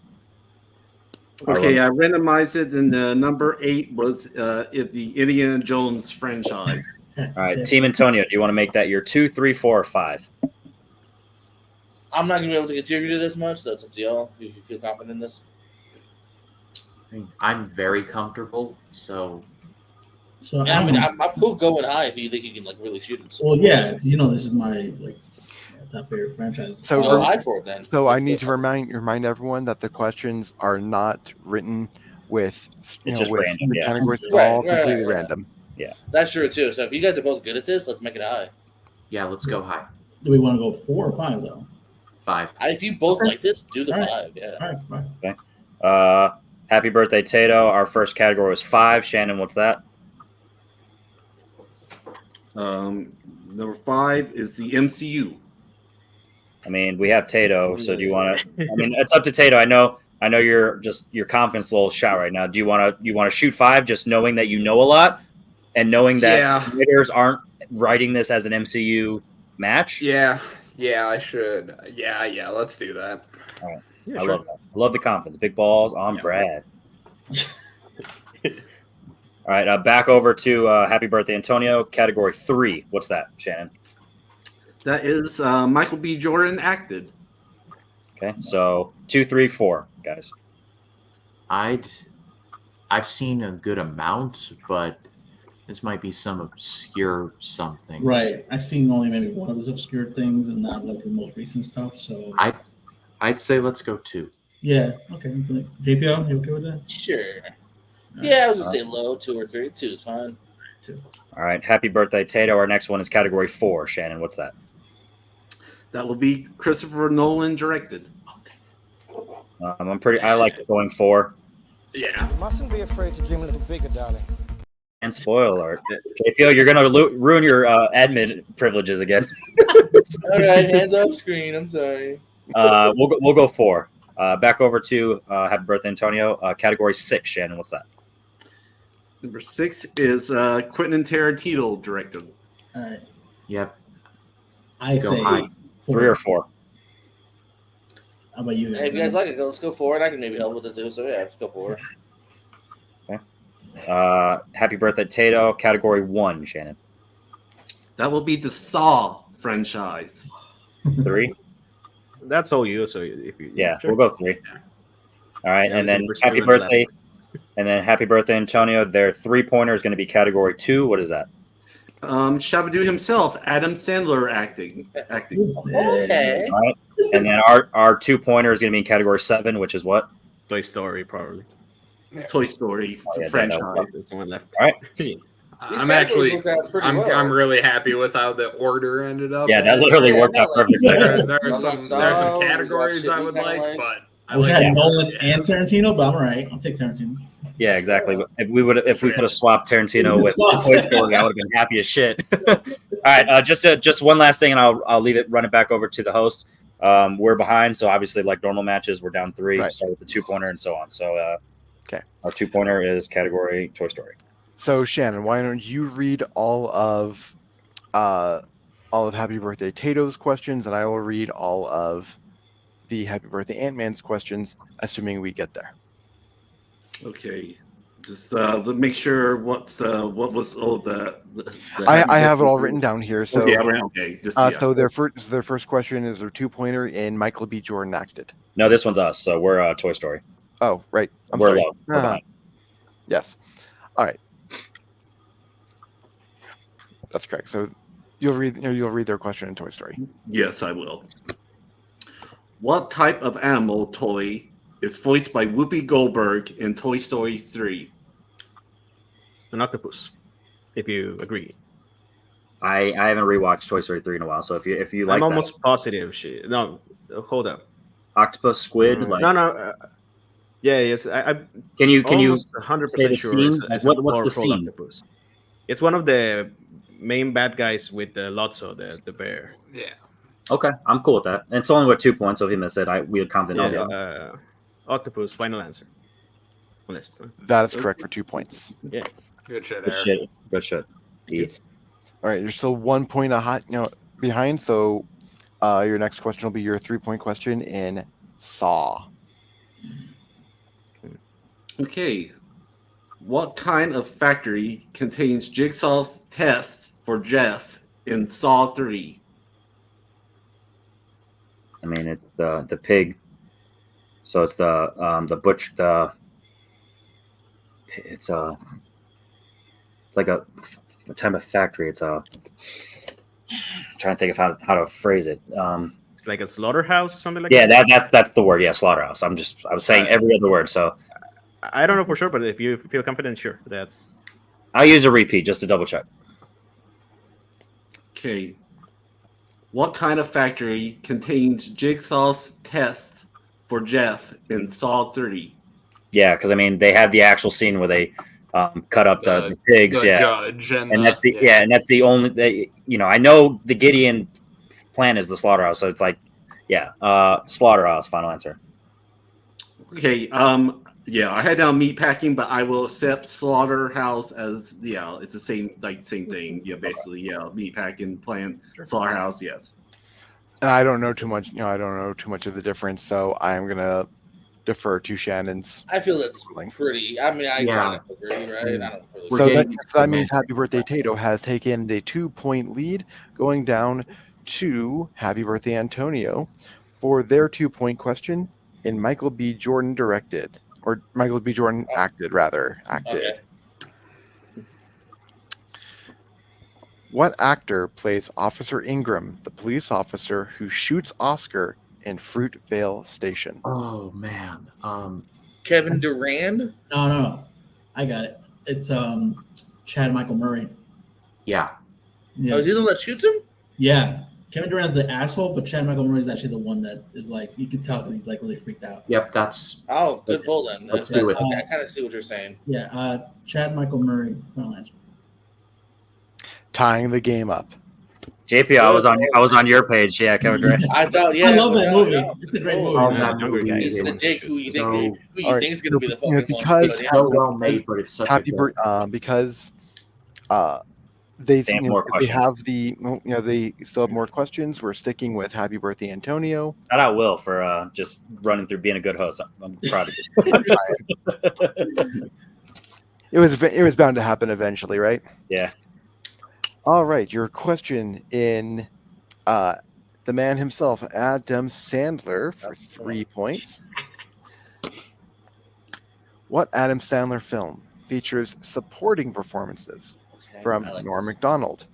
Okay, I randomized it, and number 8 was the Indiana Jones franchise. All right, Team Antonio. Do you want to make that your 2, 3, 4, or 5? I'm not going to be able to contribute to this much, so it's up to y'all if you feel confident in this. I'm very comfortable, so So Yeah, I mean, I'm cool going high if you think you can like really shoot him. well, yeah, this is my top favorite franchise. So, Go high for it then. So I need to remind everyone that the questions are not written with just with random, yeah. categories. It's Right, all right, completely right. random. Yeah, That's true too. So if you guys are both good at this, let's make it high. yeah, let's go high. Do we want to go 4 or 5 though? 5. If you both like this, do the All right. 5. Yeah. All right, fine. Happy birthday, Tato. Our first category was 5. Shannon, what's that? Number 5 is the MCU. I mean, we have Tato. So do you want to? I mean, it's up to Tato. I know your confidence level is shot right now. Do you want to shoot 5, just knowing that you know a lot, and knowing that writers aren't writing this as an MCU match? Yeah, I should. Yeah, let's do that. All right. Yeah, I sure. love that. I love the confidence. Big balls on Brad. All right, back over to Happy Birthday, Antonio. Category 3. What's that, Shannon? That is Michael B. Jordan acted. Okay, so 2, 3, 4, guys. I've seen a good amount, but this might be some obscure something. Right. I've seen only maybe one of his obscure things and not like the most recent stuff. So I'd say let's go 2. yeah, okay. JPO, you okay with that? Sure. Yeah, I was gonna say low 2 or 3. 2 is fine. 2. All right, Happy Birthday, Tato. Our next one is category 4. Shannon, what's that? That will be Christopher Nolan directed. I like going 4. Yeah. Mustn't be afraid to dream a little bigger, darling. And spoiler alert, JPO, you're gonna ruin your admin privileges again. All right, hands off screen. I'm sorry. We'll go 4. Back over to Happy Birthday, Antonio. Category 6. Shannon, what's that? Number 6 is Quentin Tarantino directed. All right. Yep. I Go say high. 3 or 4. How about you Hey, guys? if you guys like it, let's go for it. I can maybe help with it too. So yeah, let's go for it. Happy Birthday, Tato. Category 1. Shannon. That will be the Saw franchise. 3. That's all you. So if you Yeah, sure. we'll go 3. All right, Yeah, and we then see first Happy 2 and left. Birthday, and then Happy Birthday, Antonio. Their 3-pointer is going to be category 2. What is that? Shabadoo himself, Adam Sandler acting. Okay. All right. And then our 2-pointer is going to be in category 7, which is what? Toy Story, probably. Toy Story franchise. There's one left. All right. I'm actually, worked out pretty I'm well. really happy with how the order ended up. Yeah, that literally worked out perfectly. There are some categories I would like, but I wish I had Nolan and Tarantino, but I'm all right. I'll take Tarantino. Yeah, exactly. If we could have swapped Tarantino with Toy Story, I would have been happy as shit. All right, just one last thing, and I'll run it back over to the host. We're behind, so obviously, like normal matches, we're down 3. Right. Start with the 2-pointer and so on. So, okay, our 2-pointer is category Toy Story. So Shannon, why don't you read all of Happy Birthday Tato's questions, and I will read all of the Happy Birthday Ant-Man's questions, assuming we get there. Okay, just make sure what was the I have it all written down here. So okay. Just, So their first question is their 2-pointer in Michael B. Jordan acted. No, this one's us. So we're Toy Story. Oh, right. We're sorry. low. We're behind. Yes. All right. That's correct. So you'll read their question in Toy Story. Yes, I will. What type of animal toy is voiced by Whoopi Goldberg in Toy Story 3? An octopus, if you agree. I haven't rewatched Toy Story 3 in a while, so if you like, I'm almost positive. No, hold up. Octopus, squid, like no. Yes. Can you 100% sure? Scene? Like, what's the colorful scene? octopus. It's one of the main bad guys with the Lotso, the bear. Yeah. Okay, I'm cool with that. And it's only with 2 points, so if he missed it, we would count it all. Octopus, final answer. Unless it's not. That is correct for 2 points. Yeah. Good shit. Good shit. All right, you're still 1 point behind. So your next question will be your 3-point question in Saw. Okay. What kind of factory contains Jigsaw's tests for Jeff in Saw 3? I mean, it's the pig. So it's the butch. It's like a type of factory. It's I'm trying to think of how to phrase it. It's like a slaughterhouse or something like that. that. That's the word. Yeah, slaughterhouse. I was saying every other word. So I don't know for sure, but if you feel confident, sure. That's. I'll use a repeat just to double check. Okay. What kind of factory contains Jigsaw's tests for Jeff in Saw 3? Yeah, because I mean they have the actual scene where they cut up the pigs. The yeah, judge and that's the only. I know the Gideon plan is the slaughterhouse, so it's like, slaughterhouse. Final answer. Okay. I had down meat packing, but I will accept slaughterhouse as it's the same thing. Yeah, basically, meat packing plan, slaughterhouse, yes. And I don't know too much. I don't know too much of the difference, so I'm gonna defer to Shannon's. I feel that's pretty. I mean, I kind of agree, right? I don't really So that means Happy Birthday Tato has taken the 2-point lead, going down to Happy Birthday Antonio for their 2-point question in Michael B. Jordan directed. Or Michael B. Jordan acted. Okay. What actor plays Officer Ingram, the police officer who shoots Oscar in Fruitvale Station? Oh man. Kevin Durant? No. I got it. It's Chad Michael Murray. Yeah. Oh, is he the one that shoots him? Yeah. Kevin Durant's the asshole, but Chad Michael Murray is actually the one that is like, you can tell that he's like really freaked out. Yep, that's. Oh, good pull then. Let's do it. Okay, I kind of see what you're saying. Yeah, Chad Michael Murray, final answer. Tying the game up. JP, I was on your page. Yeah, Kevin Durant. I thought, I love that movie. It's a great movie. He's the dick who you think is going to be the fucking because one. So well made, but it's such Happy a Birthday because they still have more questions. We're sticking with Happy Birthday Antonio. Shout out Will for just running through being a good host. I'm proud of you. It was bound to happen eventually, right? Yeah. All right, your question in the man himself, Adam Sandler, for 3 points. What Adam Sandler film features supporting performances from I like Norm this. Macdonald,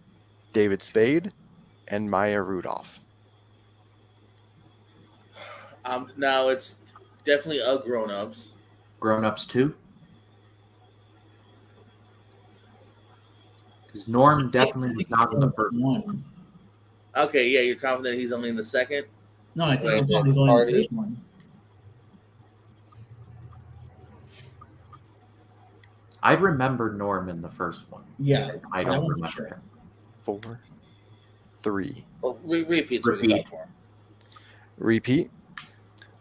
David Spade, and Maya Rudolph. Now it's definitely a grown-ups. Grown Ups 2? Because Norm definitely was not in the first one. Okay, yeah, you're confident he's only in the second? No, I think Wait, I'm probably the going to the party? first one. I remember Norm in the first one. Yeah, I that don't one for remember sure. him. 4, 3. Well, repeat. So we can Repeat. talk more. Repeat.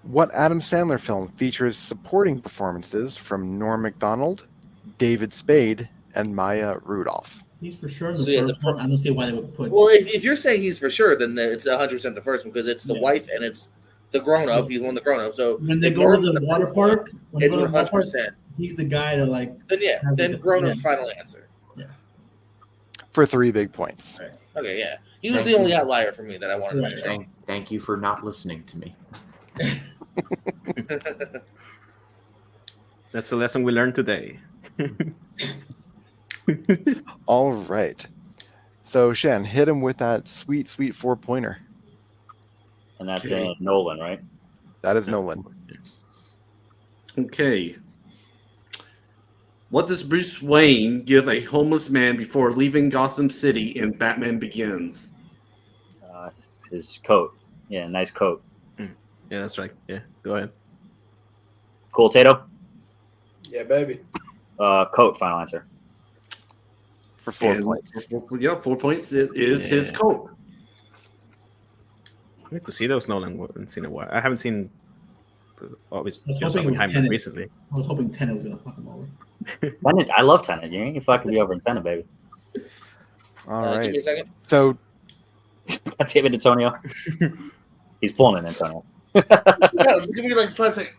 What Adam Sandler film features supporting performances from Norm Macdonald, David Spade, and Maya Rudolph? He's for sure the So, yeah, first one. I don't see why they would put. Well, if you're saying he's for sure, then it's 100% the first one because it's the Yeah. wife and it's the grown-up. He's one of the grown-up. So when they if go to Norm's the in water first one, park, when they it's go to the water park, 100%. he's the guy to like. Then yeah, has then the- grown-up yeah. final answer. For 3 big points. Okay, yeah. He was Thank the you. only outlier for me that I wanted to Right. mention. Thank you for not listening to me. That's a lesson we learned today. All right. So, Shen, hit him with that sweet, sweet 4-pointer. And that's Okay. Nolan, right? That is Nolan. Okay. What does Bruce Wayne give a homeless man before leaving Gotham City in Batman Begins? His coat. Yeah, nice coat. Yeah, that's right. Yeah, go ahead. Cool, Tato? Yeah, baby. Coat, final answer. For 4 And points. Yeah, 4 points. It is his Yeah. coat. I need to see those Nolan ones in a while. I haven't seen always I was just hoping it was Oppenheimer Tenet. recently. I was hoping Tenet was gonna fuck him over. Tenet, I love Tenet. You ain't fucking be over in Tenet, baby. All Give me right. a second. So, That's him, Antonio. He's pulling in Antonio. No, just give me like 5 seconds.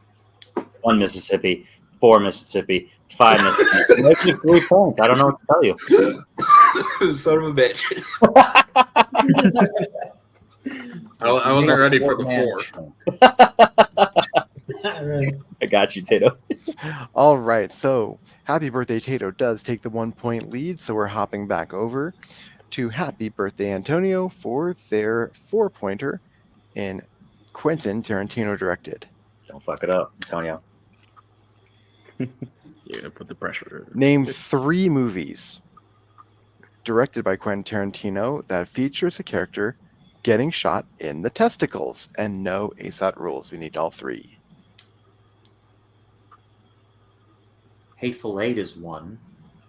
1 Mississippi, 4 Mississippi, 5 Mississippi. Make me 3 points. I don't know what to tell you. Son of a bitch. I wasn't ready for the 4. I got you, Tato. all right. So, Happy Birthday Tato does take the 1-point lead. So, we're hopping back over to Happy Birthday Antonio for their 4-pointer in Quentin Tarantino directed. Don't fuck it up, Antonio. Yeah, put the pressure. Name 3 movies directed by Quentin Tarantino that features a character getting shot in the testicles. And no ASAT rules. We need all 3. Hateful Eight is one.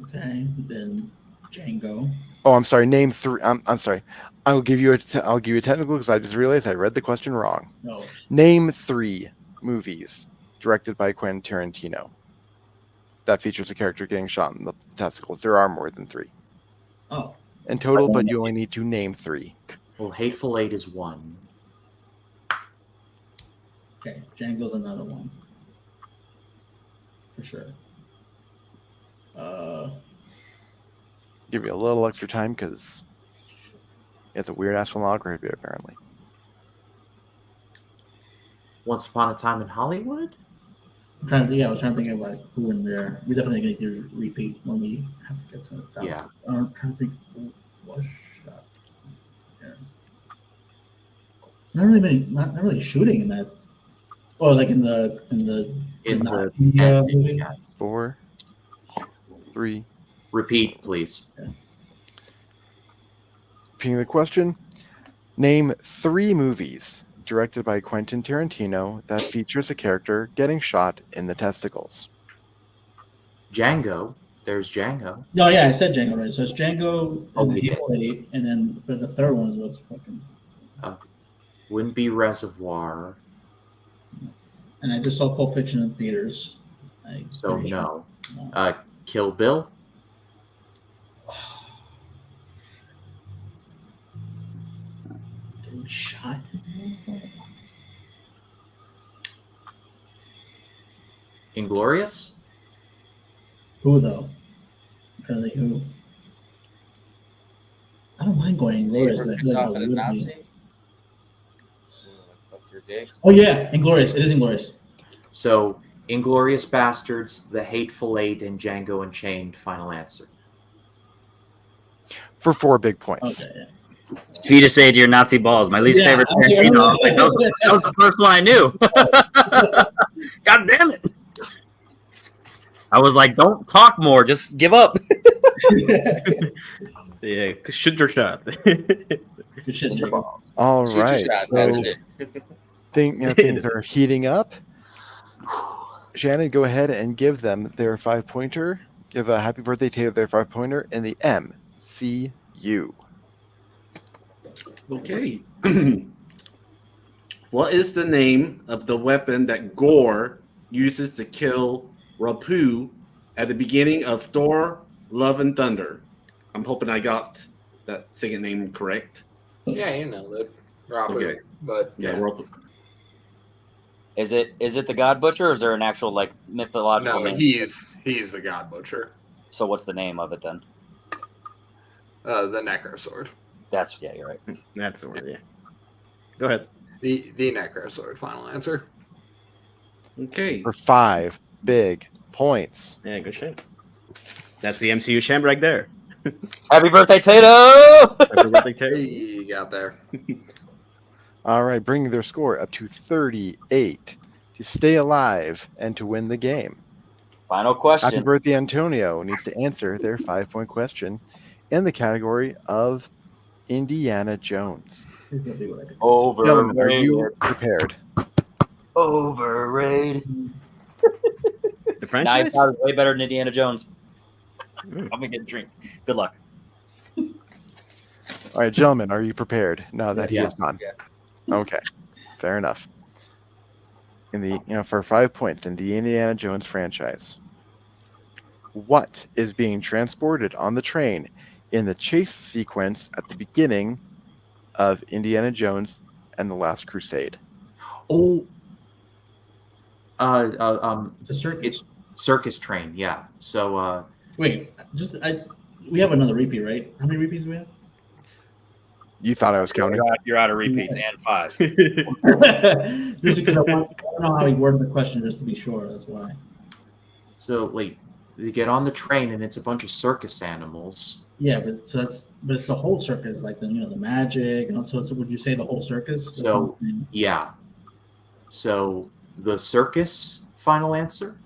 Okay, then Django. Oh, I'm sorry. Name 3. I'm sorry. I'll give you a technical because I just realized I read the question wrong. No. Name 3 movies directed by Quentin Tarantino that features a character getting shot in the testicles. There are more than 3 Oh, in total, but you only need to name 3. Well, Hateful Eight is one. okay. Django's another one. For sure. Give you a little extra time because it's a weird ass filmography apparently. Once Upon a Time in Hollywood? I'm trying to think. Yeah, I was trying to think of like who in there. We definitely need to repeat when we have to get to that. Yeah. I'm trying to think who was shot. there. Not really shooting in that. Oh, like in the Nazi, movie. 4, 3. Repeat, please. Repeating the question. Name 3 movies directed by Quentin Tarantino that features a character getting shot in the testicles. Django. There's Django. No, yeah, I said Django right. So it's Django Oh, and we the did. Hateful Eight, and then but the third one is what's fucking. Wouldn't be Reservoir. And I just saw Pulp Fiction in theaters. So pretty no. sure. No. Kill Bill. Getting shot. Inglorious. Who though? I'm trying to think who. I don't mind going Inglorious. but I feel like Stop I it, would Nazi. be. Fuck your dick. Oh yeah, Inglorious. It is Inglorious. So Inglorious Bastards, The Hateful Eight, and Django Unchained. Final answer. for 4 big points. Okay. Yeah. Fetus ate your Nazi balls. My least favorite Tarantino. Like, that was the first one I knew. God damn it. I was like, don't talk more. Just give up. Yeah, shoot your shot. Good shit, Jacob. All Shoot your right. shot, So that is it. things are heating up. Shannon, go ahead and give them their 5-pointer. Give a happy birthday Tato their 5-pointer in the MCU. Okay. What is the name of the weapon that Gore uses to kill Rapu at the beginning of Thor: Love and Thunder? I'm hoping I got that second name correct. Yeah, you know it. Rapu. Okay. But Yeah, Rapu. Is it the God Butcher, or is there an actual like mythological no, name? he's the God Butcher. So what's the name of it then? The Necro Sword. That's you're right. That's the word, yeah. Go ahead. The Necro Sword. Final answer. Okay. For 5 big points. Yeah, good shit. That's the MCU champ right there. Happy birthday, Tato! Happy birthday, Terry. You got there. All right, bringing their score up to 38 to stay alive and to win the game. Final Happy question. birthday, Antonio needs to answer their 5-point question in the category of Indiana Jones. Gentlemen, are you Overrated. prepared? Overrated. The franchise? Knives Out is way better than Indiana Jones. I'm gonna get a drink. Good luck. All right, gentlemen, are you prepared now that he is gone? Yeah. Okay, fair enough. In the for 5 points in the Indiana Jones franchise, what is being transported on the train in the chase sequence at the beginning of Indiana Jones and the Last Crusade? Oh, It's a circus. it's circus train. Yeah. So, Wait, we have another repeat, right? How many repeats do we have? You thought I was counting? You're out of repeats and 5. Just because I don't know how he worded the question, just to be sure. That's why. so wait, you get on the train and it's a bunch of circus animals. Yeah, but it's the whole circus, like the magic, and also. So would you say the whole circus? So yeah. So the circus. Final answer.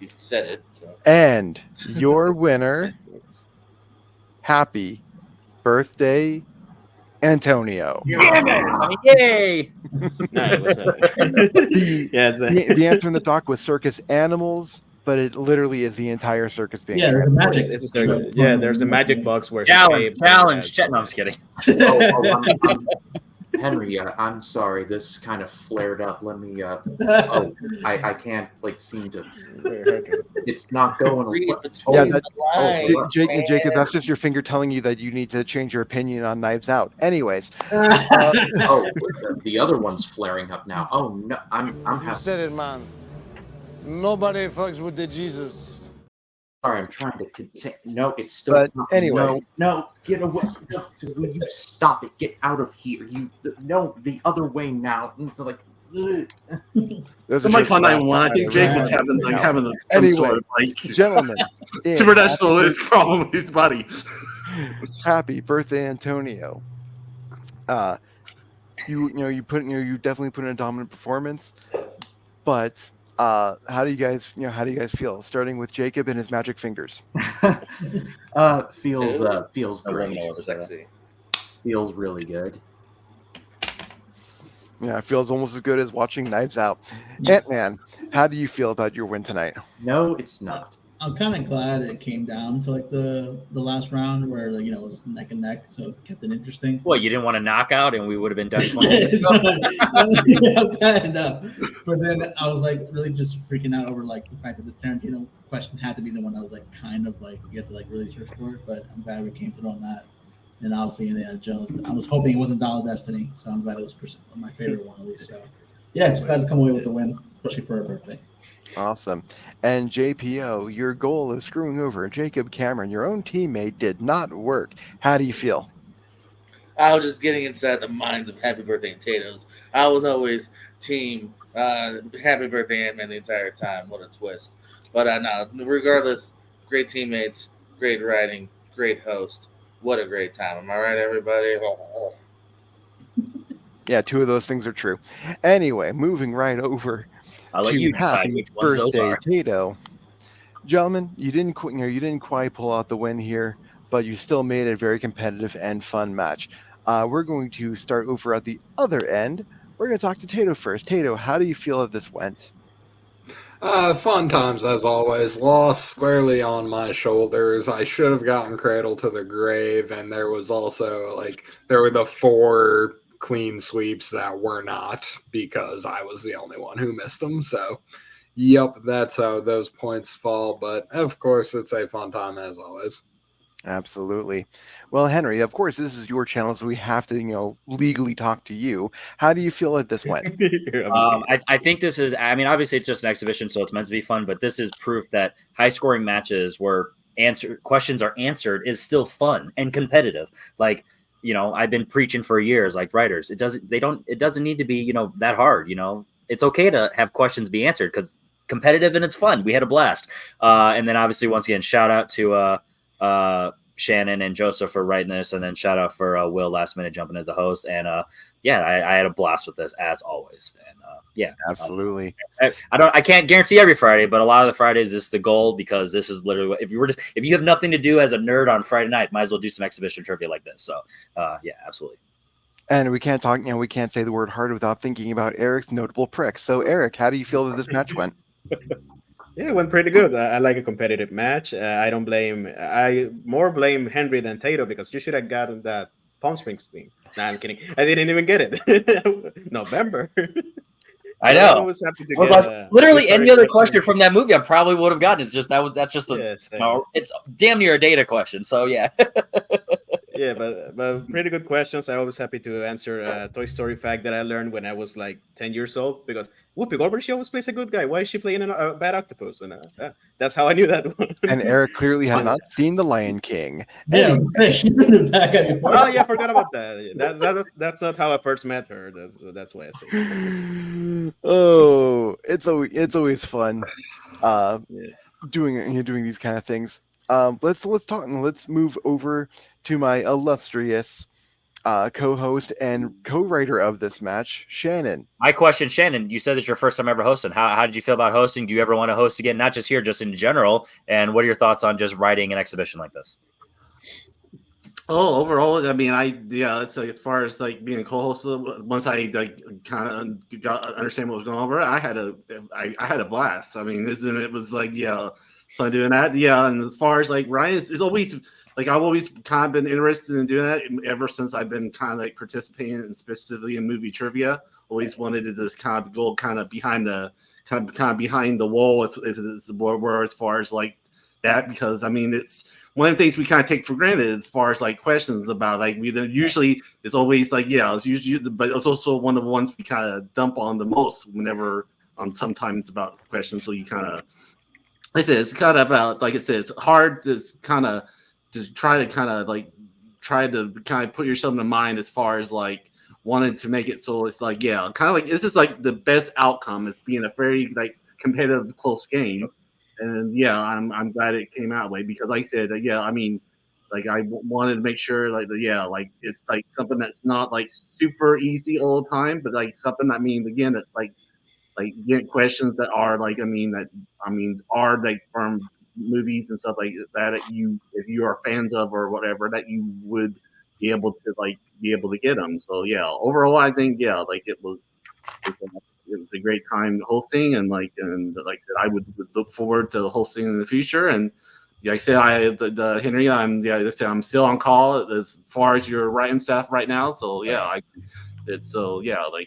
You said it. So. And your winner, happy birthday, Antonio. Yay! Yay! No, it was, the answer in the doc was circus animals, but it literally is the entire circus being magic. There's a magic box where Challenge. No, I'm just kidding. Henry, I'm sorry. This kind of flared up. Let me. I can't seem to. It's not going. Jacob, that's just your finger telling you that you need to change your opinion on Knives Out. Anyways, the other one's flaring up now. Oh no, I'm You having. said it, man. Nobody fucks with the Jesus. Sorry, I'm trying to contain. No, it's still. But anyway, no, get away! No, will you stop it? Get out of here! No, the other way now. Somebody find 911. I think Jake was having some sort of gentlemen, supernatural is problem with his body. Happy birthday, Antonio. You definitely put in a dominant performance, but how do you guys feel? Starting with Jacob and his magic fingers. Feels great. Sexy. Feels really good. Yeah, it feels almost as good as watching Knives Out. Ant-Man, how do you feel about your win tonight? No, it's not. I'm kind of glad it came down to the last round where it was neck and neck, so it kept it interesting. What, you didn't want to knock out and we would have been done 20 minutes Yeah, kind of. But then I was really just freaking out over the fact that the Tarantino question had to be the one I was you have to really search for it. But I'm glad we came through on that. And obviously Indiana Jones. I was hoping it wasn't Dial of Destiny, so I'm glad it was my favorite one at least. So yeah, just glad to come away with the win, especially for her birthday. Awesome. And JPO, your goal of screwing over Jacob Cameron, your own teammate, did not work. How do you feel? I was just getting inside the minds of Happy Birthday Potatoes. I was always team Happy Birthday Ant-Man the entire time. What a twist. But no, regardless, great teammates, great writing, great host. What a great time. Am I right, everybody? Yeah, two of those things are true. Anyway, moving right over I'll let to you decide happy which ones those birthday, are. Tato. Gentlemen, you didn't quite pull out the win here, but you still made it a very competitive and fun match. We're going to start over at the other end. We're going to talk to Tato first. Tato, how do you feel that this went? Fun times as always. Lost squarely on my shoulders. I should have gotten Cradle to the Grave, and there was also there were the 4 clean sweeps that were not because I was the only one who missed them. So, yep, that's how those points fall. But of course, it's a fun time as always. Absolutely. Well, Henry, of course, this is your channel, so we have to, legally talk to you. How do you feel that this went? I think this is, I mean, obviously it's just an exhibition, so it's meant to be fun, but this is proof that high scoring matches where questions are answered is still fun and competitive. Like, I've been preaching for years, like writers, it doesn't need to be, that hard. It's okay to have questions be answered because competitive and it's fun. We had a blast. And then obviously, once again, shout out to, Shannon and Joseph for writing this, and then shout out for Will last minute jumping as the host. And I had a blast with this as always. And absolutely. I can't guarantee every Friday, but a lot of the Fridays this is the goal because this is literally if you have nothing to do as a nerd on Friday night, might as well do some exhibition trivia like this. So absolutely. And we can't talk, we can't say the word hard without thinking about Eric's notable prick. So Eric, how do you feel that this match went? Yeah, it went pretty good. I like a competitive match. I more blame Henry than Tato because you should have gotten that Palm Springs thing. Nah, I'm kidding. I didn't even get it. November. I know. I was happy to get, literally any other question from that movie I probably would have gotten. It's just that's just it's damn near a data question. So yeah. Yeah, but pretty good questions. I'm always happy to answer a Toy Story fact that I learned when I was like 10 years old because Whoopi Goldberg, she always plays a good guy. Why is she playing a bad octopus? And that's how I knew that one. And Eric clearly had not seen The Lion King. Yeah, oh yeah, I forgot about that. That's not how I first met her. That's why I say it. Oh, it's always fun doing these kind of things. Let's talk and let's move over to my illustrious co-host and co-writer of this match, Shannon. My question, Shannon, you said it's your first time ever hosting. How did you feel about hosting? Do you ever want to host again? Not just here, just in general. And what are your thoughts on just writing an exhibition like this? Oh, overall, I mean, it's like as far as like being a co-host. Once I kind of understand what was going on, I had a blast. I mean, it was like fun doing that. Yeah, and as far as like Ryan, it's always like I've always kind of been interested in doing that ever since I've been kind of like participating in specifically in movie trivia. Always wanted to just kind of go kind of behind the wall as far as like that, because I mean it's one of the things we kind of take for granted as far as like questions about like we usually it's always like it's usually, but it's also one of the ones we kind of dump on the most whenever on sometimes about questions. So you kind of like I said, it's kind of about like I said, it's hard to kind of just try to kind of put yourself in the mind as far as like wanting to make it so it's like kind of like this is like the best outcome. It's being a very like competitive close game. And I'm glad it came out that way because, like I said, I mean, like I wanted to make sure, like it's like something that's not like super easy all the time, but like something that means again, it's like get questions that are like are like from movies and stuff like that if you are fans of or whatever that you would be able to get them. So overall, I think it was a great time hosting, and like I said, I would look forward to hosting in the future. And like I said, Henry, I'm still on call as far as your writing staff right now. So like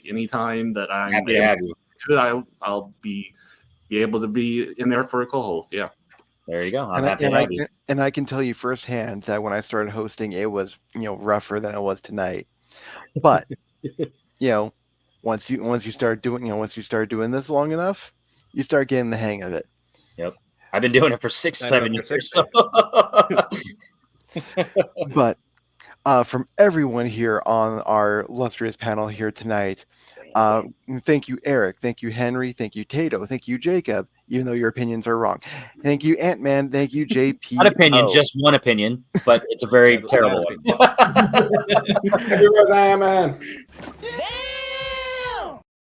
anytime that I'm happy to have you, I'll be able to be in there for a co-host. Yeah. There you go. And I can tell you firsthand that when I started hosting, it was rougher than it was tonight. But once you start doing this long enough, you start getting the hang of it. Yep, I've been doing it for 6-7 years. So. But from everyone here on our illustrious panel here tonight, thank you, Eric. Thank you, Henry. Thank you, Tato. Thank you, Jacob. even though your opinions are wrong. Thank you, Ant-Man. Thank you, JP. Not opinion, just one opinion, but it's a very terrible one. Happy birthday, man.